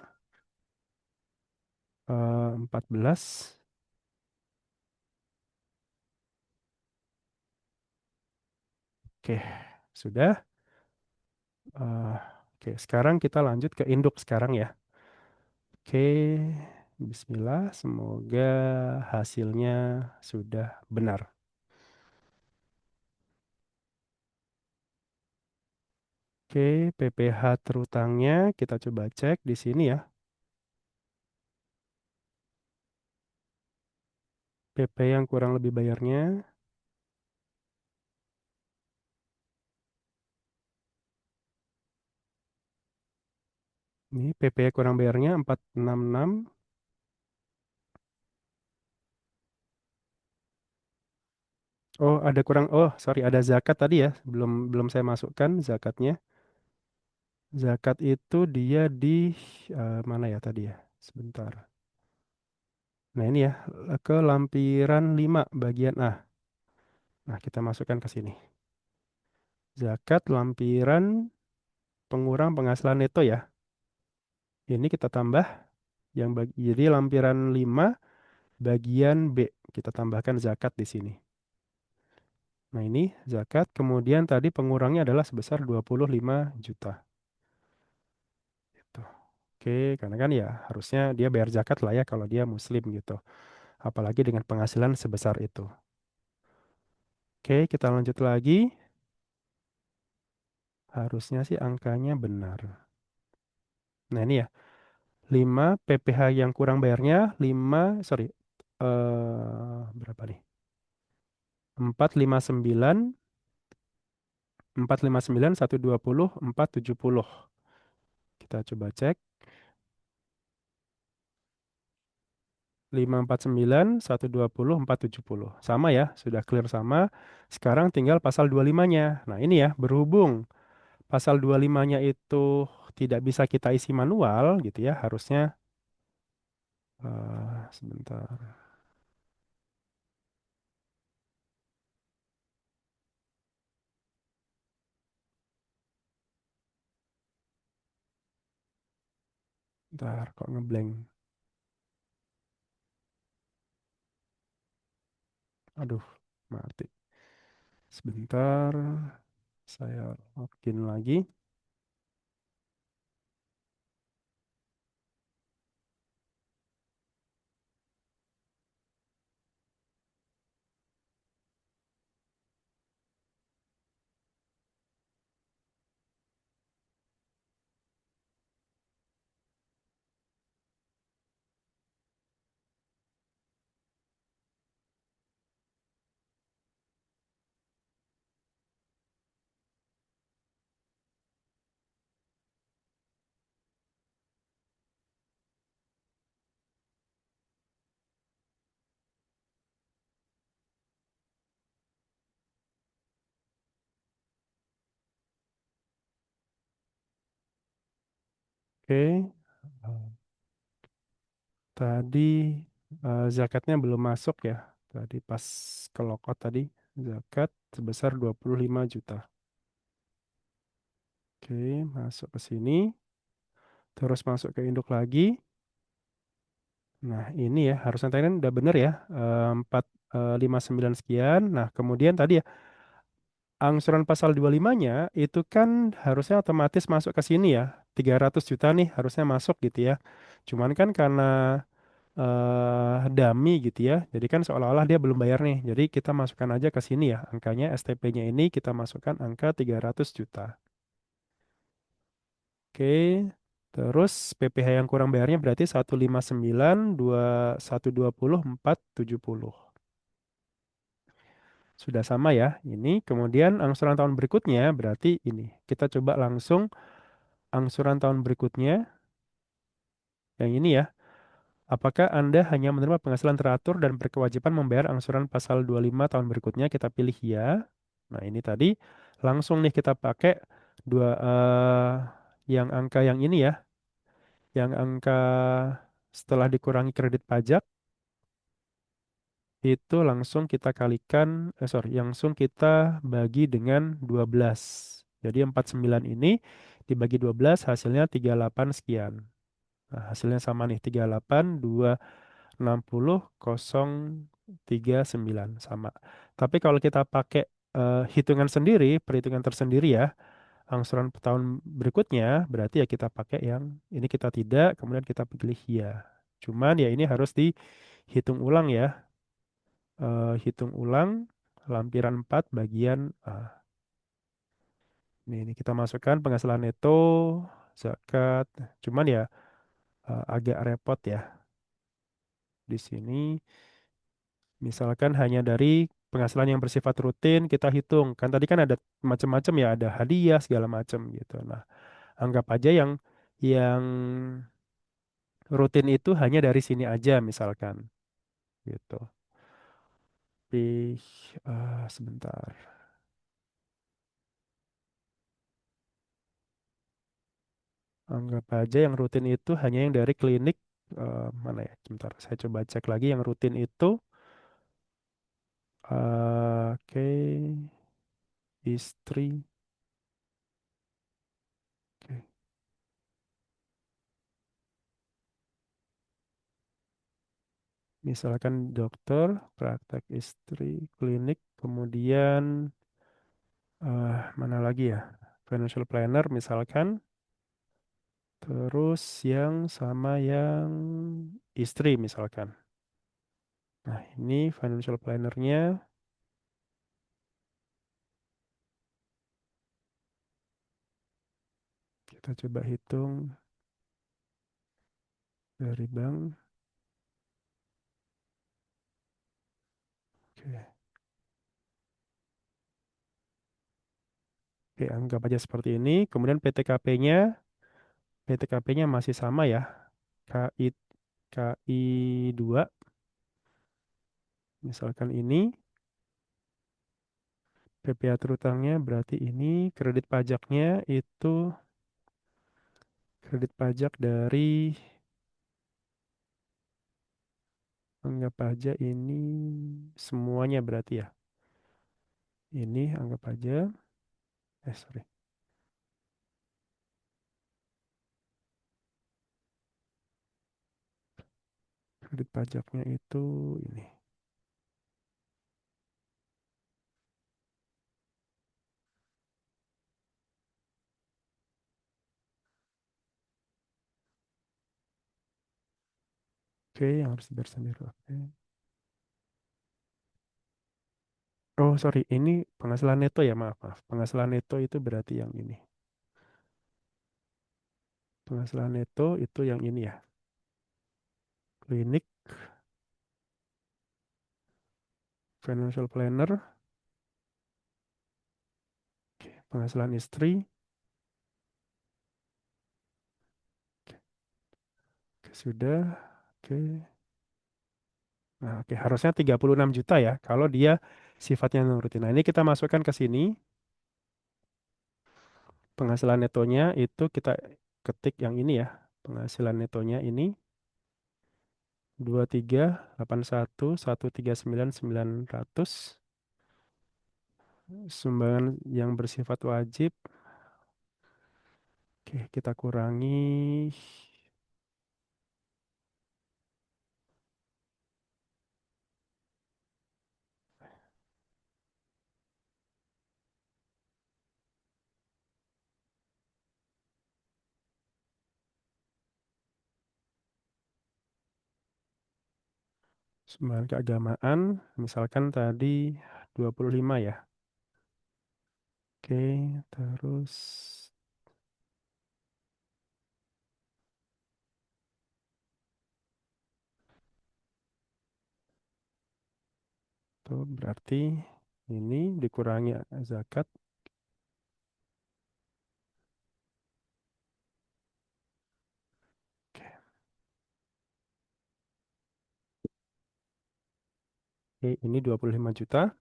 14. Oke, sudah. Eh, oke, sekarang kita lanjut ke induk sekarang ya. Oke, Bismillah. Semoga hasilnya sudah benar. Oke, PPh terutangnya kita coba cek di sini ya. PP yang kurang lebih bayarnya. Ini PP kurang bayarnya 466. Oh, ada kurang. Oh, sorry, ada zakat tadi ya. Belum belum saya masukkan zakatnya. Zakat itu dia di mana ya tadi ya? Sebentar. Nah, ini ya ke lampiran 5 bagian A. Nah, kita masukkan ke sini. Zakat lampiran pengurang penghasilan neto ya. Ini kita tambah yang jadi lampiran 5 bagian B. Kita tambahkan zakat di sini. Nah, ini zakat. Kemudian tadi pengurangnya adalah sebesar 25 juta. Gitu. Oke, karena kan ya harusnya dia bayar zakat lah ya kalau dia muslim gitu. Apalagi dengan penghasilan sebesar itu. Oke, kita lanjut lagi. Harusnya sih angkanya benar. Nah, ini ya. 5 PPh yang kurang bayarnya 5 sorry. Berapa nih? 459 459 120 470. Kita coba cek. 549, 120, 470. Sama ya, sudah clear sama. Sekarang tinggal pasal 25-nya. Nah, ini ya, berhubung pasal 25-nya itu tidak bisa kita isi manual gitu ya, harusnya sebentar. Bentar, kok ngeblank. Aduh, mati. Sebentar, saya login lagi. Oke, tadi zakatnya belum masuk ya. Tadi pas ke lokot tadi, zakat sebesar 25 juta. Oke, masuk ke sini. Terus masuk ke induk lagi. Nah, ini ya, harusnya tadi kan udah bener ya. 459 sekian. Nah, kemudian tadi ya, angsuran pasal 25-nya itu kan harusnya otomatis masuk ke sini ya. 300 juta nih harusnya masuk gitu ya. Cuman kan karena dummy gitu ya. Jadi kan seolah-olah dia belum bayar nih. Jadi kita masukkan aja ke sini ya. Angkanya STP-nya ini kita masukkan angka 300 juta. Oke. Terus PPh yang kurang bayarnya berarti 159, 120, 470. Sudah sama ya. Ini kemudian angsuran tahun berikutnya berarti ini. Kita coba langsung angsuran tahun berikutnya yang ini ya. Apakah Anda hanya menerima penghasilan teratur dan berkewajiban membayar angsuran pasal 25 tahun berikutnya? Kita pilih ya. Nah, ini tadi langsung nih kita pakai yang angka yang ini ya, yang angka setelah dikurangi kredit pajak itu langsung kita kalikan, langsung kita bagi dengan 12. Jadi 49 ini dibagi 12 hasilnya 38 sekian. Nah, hasilnya sama nih 38, 60 039 sama. Tapi kalau kita pakai hitungan sendiri, perhitungan tersendiri ya, angsuran tahun berikutnya berarti ya kita pakai yang ini kita tidak, kemudian kita pilih ya. Cuman ya ini harus dihitung ulang ya. Hitung ulang lampiran 4 bagian ini kita masukkan penghasilan neto, zakat. Cuman ya agak repot ya di sini. Misalkan hanya dari penghasilan yang bersifat rutin kita hitung. Kan tadi kan ada macam-macam ya, ada hadiah segala macam gitu. Nah, anggap aja yang rutin itu hanya dari sini aja misalkan gitu. Tapi sebentar. Anggap aja yang rutin itu hanya yang dari klinik mana ya? Sebentar, saya coba cek lagi yang rutin itu. Oke, istri. Oke. Misalkan dokter, praktek istri, klinik, kemudian mana lagi ya? Financial planner misalkan, terus yang sama yang istri misalkan. Nah, ini financial plannernya kita coba hitung dari bank. Oke, Oke, anggap aja seperti ini. Kemudian PTKP-nya PTKP-nya masih sama ya. KI KI 2 misalkan ini. PPA terutangnya berarti ini. Kredit pajaknya itu kredit pajak dari, anggap aja ini semuanya berarti ya. Ini anggap aja, sorry. Kredit pajaknya itu ini. Oke, yang harus dibayar sendiri. Oke. Oh, sorry. Ini penghasilan neto ya, maaf, maaf. Penghasilan neto itu berarti yang ini. Penghasilan neto itu yang ini ya. Klinik, financial planner, penghasilan istri. Oke, sudah. Oke. Nah, oke, harusnya 36 juta ya kalau dia sifatnya non-rutin. Nah, ini kita masukkan ke sini. Penghasilan netonya itu kita ketik yang ini ya. Penghasilan netonya ini 2381.139.900. Sumbangan yang bersifat wajib. Oke, kita kurangi. Sumbangan keagamaan, misalkan tadi 25 ya. Oke, terus itu berarti ini dikurangi zakat. Oke, oke, ini 25 juta.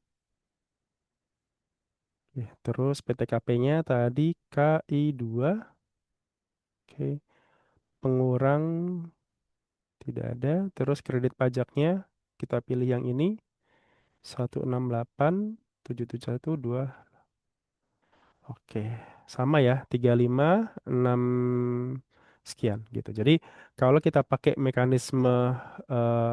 Oke, terus PTKP-nya tadi KI 2. Oke, pengurang tidak ada. Terus kredit pajaknya kita pilih yang ini 168.771.2. Oke, sama ya, 35, 6 sekian gitu. Jadi kalau kita pakai mekanisme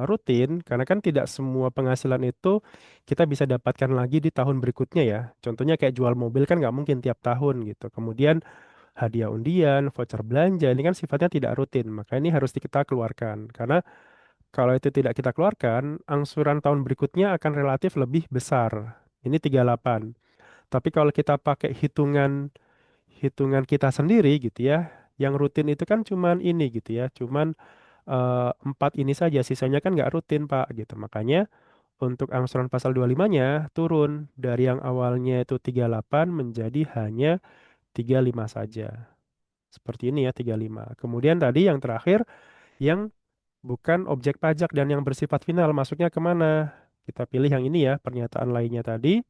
rutin, karena kan tidak semua penghasilan itu kita bisa dapatkan lagi di tahun berikutnya ya. Contohnya kayak jual mobil kan nggak mungkin tiap tahun gitu. Kemudian hadiah undian, voucher belanja, ini kan sifatnya tidak rutin. Maka ini harus kita keluarkan. Karena kalau itu tidak kita keluarkan, angsuran tahun berikutnya akan relatif lebih besar. Ini 38. Tapi kalau kita pakai hitungan hitungan kita sendiri gitu ya, yang rutin itu kan cuman ini gitu ya, cuman 4 ini saja, sisanya kan nggak rutin Pak gitu. Makanya untuk angsuran pasal 25-nya turun dari yang awalnya itu 38 menjadi hanya 35 saja. Seperti ini ya, 35. Kemudian tadi yang terakhir yang bukan objek pajak dan yang bersifat final masuknya kemana? Kita pilih yang ini ya, pernyataan lainnya tadi.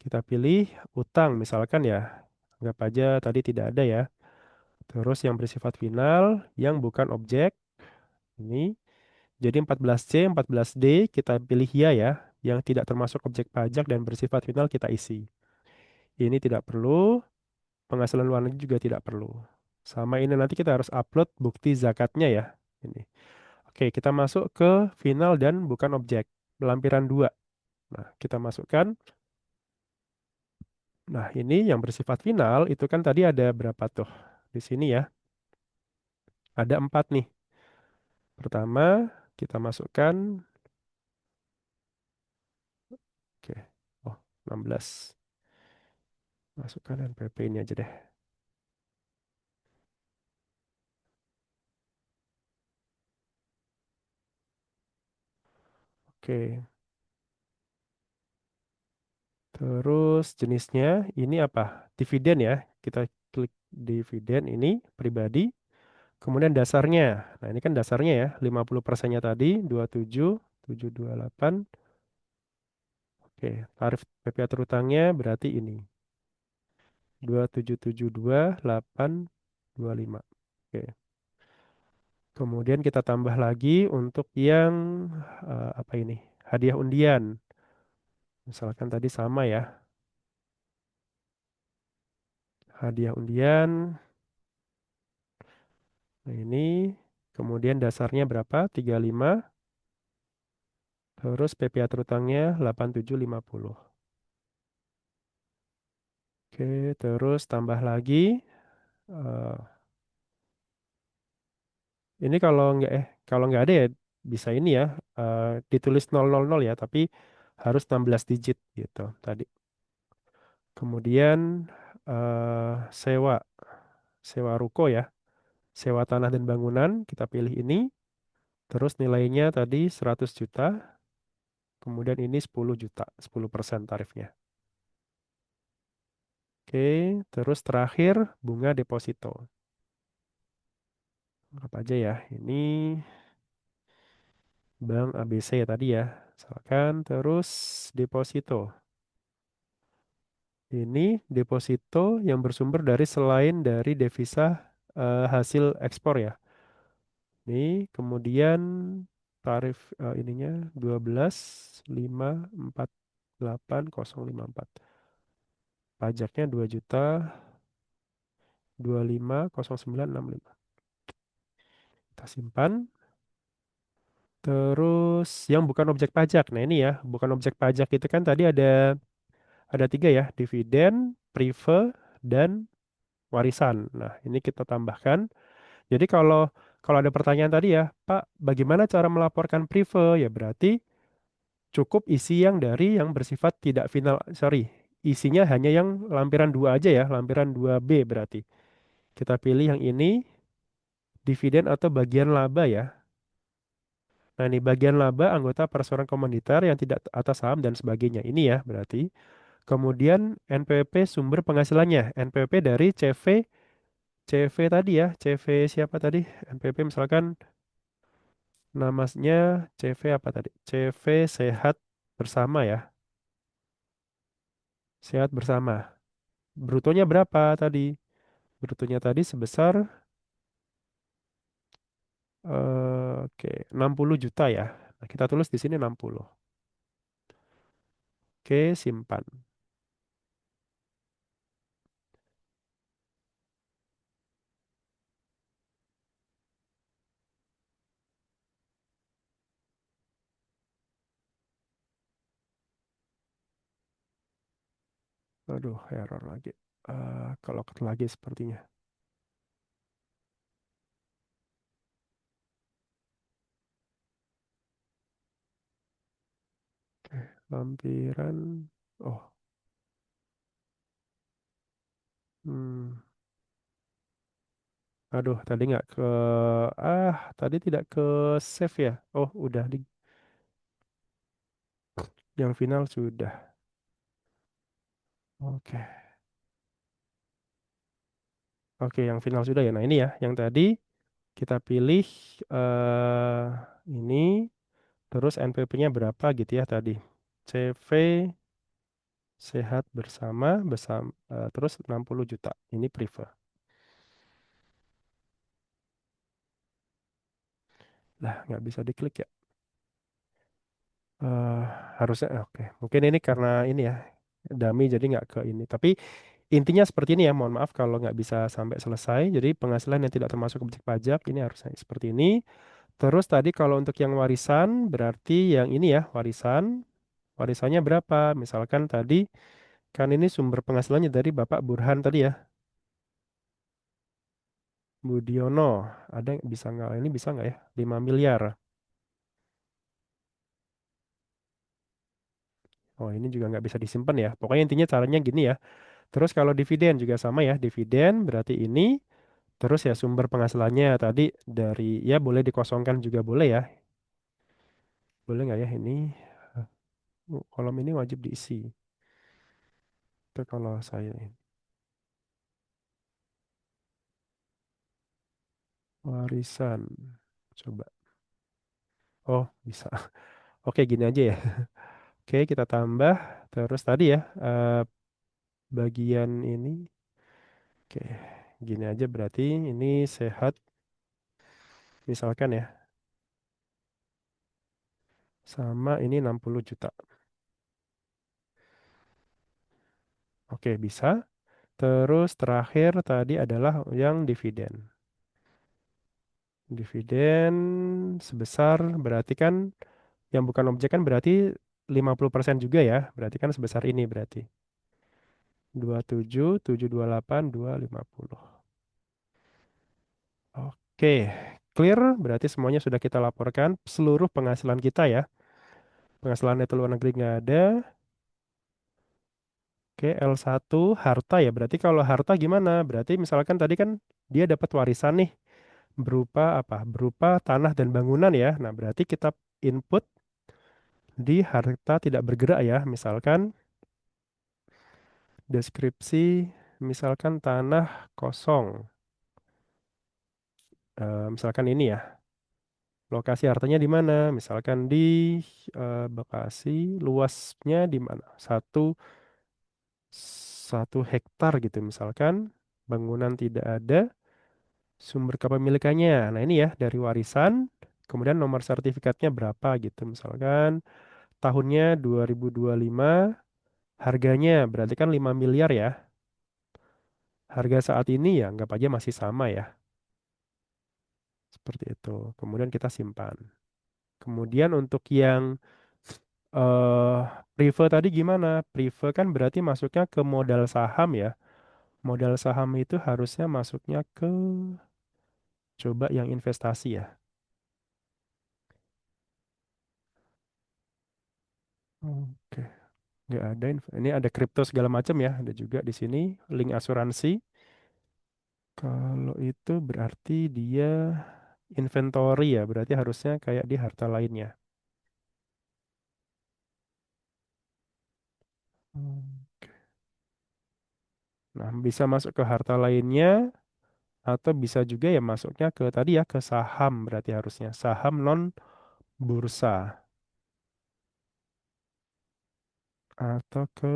Kita pilih utang misalkan ya. Anggap aja tadi tidak ada ya. Terus yang bersifat final, yang bukan objek, ini. Jadi 14C, 14D kita pilih ya, yang tidak termasuk objek pajak dan bersifat final kita isi. Ini tidak perlu, penghasilan luar negeri juga tidak perlu. Sama ini nanti kita harus upload bukti zakatnya ya. Ini. Oke, kita masuk ke final dan bukan objek. Lampiran 2. Nah, kita masukkan. Nah, ini yang bersifat final itu kan tadi ada berapa tuh? Di sini ya, ada 4 nih. Pertama, kita masukkan, oke, oh 16. Masukkan NPP ini aja deh. Oke, terus jenisnya ini apa? Dividen ya. Kita klik dividen ini pribadi. Kemudian dasarnya. Nah, ini kan dasarnya ya, 50%-nya tadi 27.728. Oke, tarif PPA terutangnya berarti ini 27.722.825. Oke. Kemudian kita tambah lagi untuk yang apa ini? Hadiah undian. Misalkan tadi sama ya. Hadiah undian. Nah, ini kemudian dasarnya berapa? 35. Terus PPA terutangnya 8750. Oke, terus tambah lagi. eh, ini kalau nggak ada ya bisa ini ya ditulis 000 ya, tapi harus 16 digit gitu tadi. Kemudian sewa, sewa ruko ya, sewa tanah dan bangunan kita pilih ini. Terus nilainya tadi 100 juta, kemudian ini 10 juta, 10% tarifnya. Oke, terus terakhir bunga deposito. Apa aja ya? Ini Bank ABC ya tadi ya. Misalkan terus deposito. Ini deposito yang bersumber dari selain dari devisa hasil ekspor ya. Ini kemudian tarif ininya 12.548.054. Pajaknya 2.025.0965. Kita simpan. Terus yang bukan objek pajak. Nah ini ya, bukan objek pajak itu kan tadi ada tiga ya, dividen, prive, dan warisan. Nah ini kita tambahkan. Jadi kalau ada pertanyaan tadi ya, Pak, bagaimana cara melaporkan prive? Ya berarti cukup isi yang dari yang bersifat tidak final, sorry, isinya hanya yang lampiran 2 aja ya, lampiran 2B berarti. Kita pilih yang ini, dividen atau bagian laba ya. Nah ini bagian laba anggota perseroan komunitar yang tidak atas saham dan sebagainya. Ini ya berarti. Kemudian NPWP sumber penghasilannya. NPWP dari CV tadi ya. CV siapa tadi? NPWP misalkan namanya CV apa tadi? CV sehat bersama ya. Sehat bersama. Brutonya berapa tadi? Brutonya tadi sebesar oke 60 juta ya. Nah, kita tulis di sini 60. Oke, simpan. Aduh, error lagi. Kalau lagi sepertinya. Oke, lampiran. Oh, hmm. Aduh, tadi nggak ke. Tadi tidak ke save ya. Oh, udah di yang final sudah. Oke, oke, yang final sudah ya. Nah ini ya, yang tadi kita pilih eh ini, terus NPP-nya berapa gitu ya tadi. CV sehat bersama terus 60 juta. Ini prefer. Lah, nggak bisa diklik ya. Eh harusnya oke. Mungkin ini karena ini ya dummy jadi nggak ke ini. Tapi intinya seperti ini ya. Mohon maaf kalau nggak bisa sampai selesai. Jadi penghasilan yang tidak termasuk objek pajak ini harusnya seperti ini. Terus tadi kalau untuk yang warisan berarti yang ini ya warisan. Warisannya berapa? Misalkan tadi kan ini sumber penghasilannya dari Bapak Burhan tadi ya. Budiono. Ada yang bisa nggak? Ini bisa nggak ya? 5 miliar. Oh ini juga nggak bisa disimpan ya. Pokoknya intinya caranya gini ya. Terus kalau dividen juga sama ya. Dividen berarti ini. Terus ya sumber penghasilannya tadi dari ya boleh dikosongkan juga boleh ya. Boleh nggak ya ini? Kolom ini wajib diisi. Itu kalau saya ini. Warisan. Coba. Oh, bisa. Oke, gini aja ya. Oke, kita tambah. Terus tadi ya, bagian ini. Oke, gini aja berarti ini sehat. Misalkan ya, sama ini 60 juta. Oke, bisa. Terus terakhir tadi adalah yang dividen. Dividen sebesar berarti kan yang bukan objek kan berarti 50% juga ya. Berarti kan sebesar ini berarti. 27, 728, 250. Oke, clear. Berarti semuanya sudah kita laporkan. Seluruh penghasilan kita ya. Penghasilan neto luar negeri nggak ada. Oke, L1 harta ya. Berarti kalau harta gimana? Berarti misalkan tadi kan dia dapat warisan nih berupa apa? Berupa tanah dan bangunan ya. Nah, berarti kita input di harta tidak bergerak ya. Misalkan deskripsi, misalkan tanah kosong. Misalkan ini ya. Lokasi hartanya di mana? Misalkan di Bekasi, luasnya di mana? Satu hektar gitu misalkan. Bangunan tidak ada. Sumber kepemilikannya. Nah ini ya dari warisan. Kemudian nomor sertifikatnya berapa gitu. Misalkan tahunnya 2025. Harganya berarti kan 5 miliar ya. Harga saat ini ya anggap aja masih sama ya. Seperti itu. Kemudian kita simpan. Kemudian untuk yang eh prefer tadi gimana? Prefer kan berarti masuknya ke modal saham ya. Modal saham itu harusnya masuknya ke coba yang investasi ya. Oke, nggak ada ini ada kripto segala macam ya. Ada juga di sini link asuransi. Kalau itu berarti dia inventory ya. Berarti harusnya kayak di harta lainnya. Hmm. Nah, bisa masuk ke harta lainnya atau bisa juga ya masuknya ke tadi ya ke saham berarti harusnya saham non bursa atau ke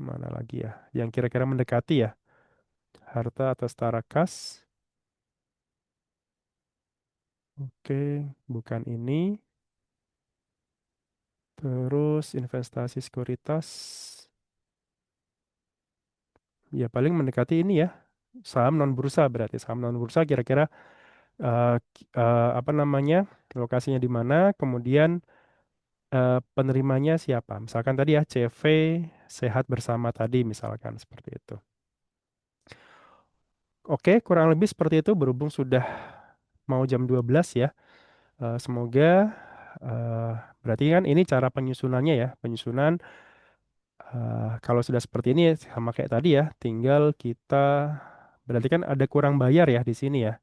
mana lagi ya yang kira-kira mendekati ya harta atau setara kas. Oke, bukan ini. Terus investasi sekuritas ya paling mendekati ini ya saham non bursa berarti saham non bursa kira-kira apa namanya lokasinya di mana kemudian penerimanya siapa misalkan tadi ya CV sehat bersama tadi misalkan seperti itu. Oke, kurang lebih seperti itu berhubung sudah mau jam 12 ya. Semoga eh, berarti kan ini cara penyusunannya ya. Penyusunan kalau sudah seperti ini sama kayak tadi ya, tinggal kita berarti kan ada kurang bayar ya di sini ya.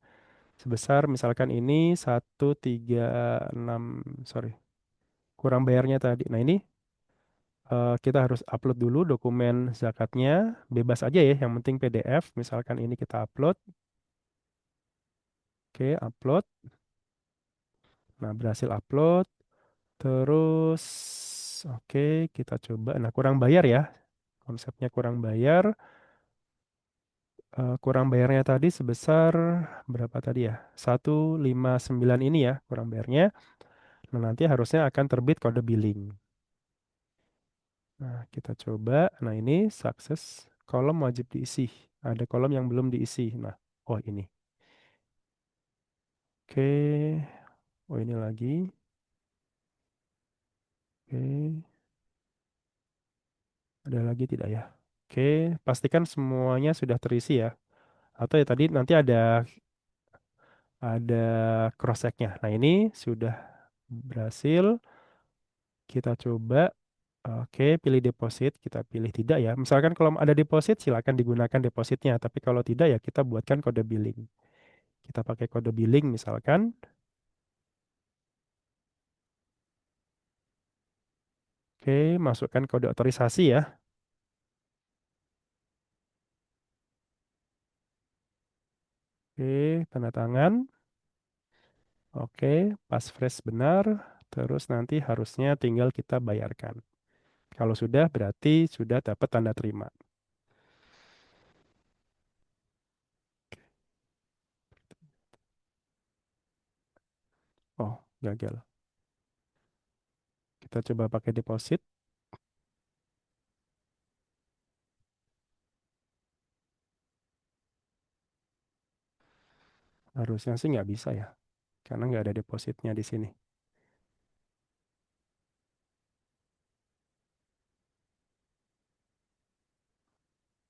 Sebesar misalkan ini 136 sorry, kurang bayarnya tadi. Nah, ini kita harus upload dulu dokumen zakatnya, bebas aja ya, yang penting PDF. Misalkan ini kita upload. Oke, upload. Nah, berhasil upload. Terus, oke, kita coba. Nah, kurang bayar ya. Konsepnya kurang bayar. Kurang bayarnya tadi sebesar berapa tadi ya? 159 ini ya, kurang bayarnya. Nah, nanti harusnya akan terbit kode billing. Nah, kita coba. Nah, ini sukses. Kolom wajib diisi. Ada kolom yang belum diisi. Nah, oh ini. Oke. Oh, ini lagi. Oke. Ada lagi tidak ya? Oke, pastikan semuanya sudah terisi ya. Atau ya tadi nanti ada cross checknya. Nah ini sudah berhasil. Kita coba. Oke, pilih deposit. Kita pilih tidak ya. Misalkan kalau ada deposit silakan digunakan depositnya. Tapi kalau tidak ya kita buatkan kode billing. Kita pakai kode billing misalkan. Oke, masukkan kode otorisasi ya. Oke, tanda tangan. Oke, pas fresh benar, terus nanti harusnya tinggal kita bayarkan. Kalau sudah, berarti sudah dapat tanda terima. Oh, gagal. Kita coba pakai deposit. Harusnya sih nggak bisa ya, karena nggak ada depositnya di sini.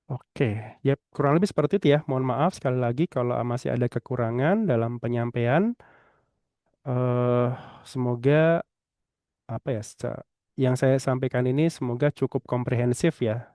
Oke, ya kurang lebih seperti itu ya. Mohon maaf sekali lagi kalau masih ada kekurangan dalam penyampaian. eh Semoga apa ya, yang saya sampaikan ini semoga cukup komprehensif ya.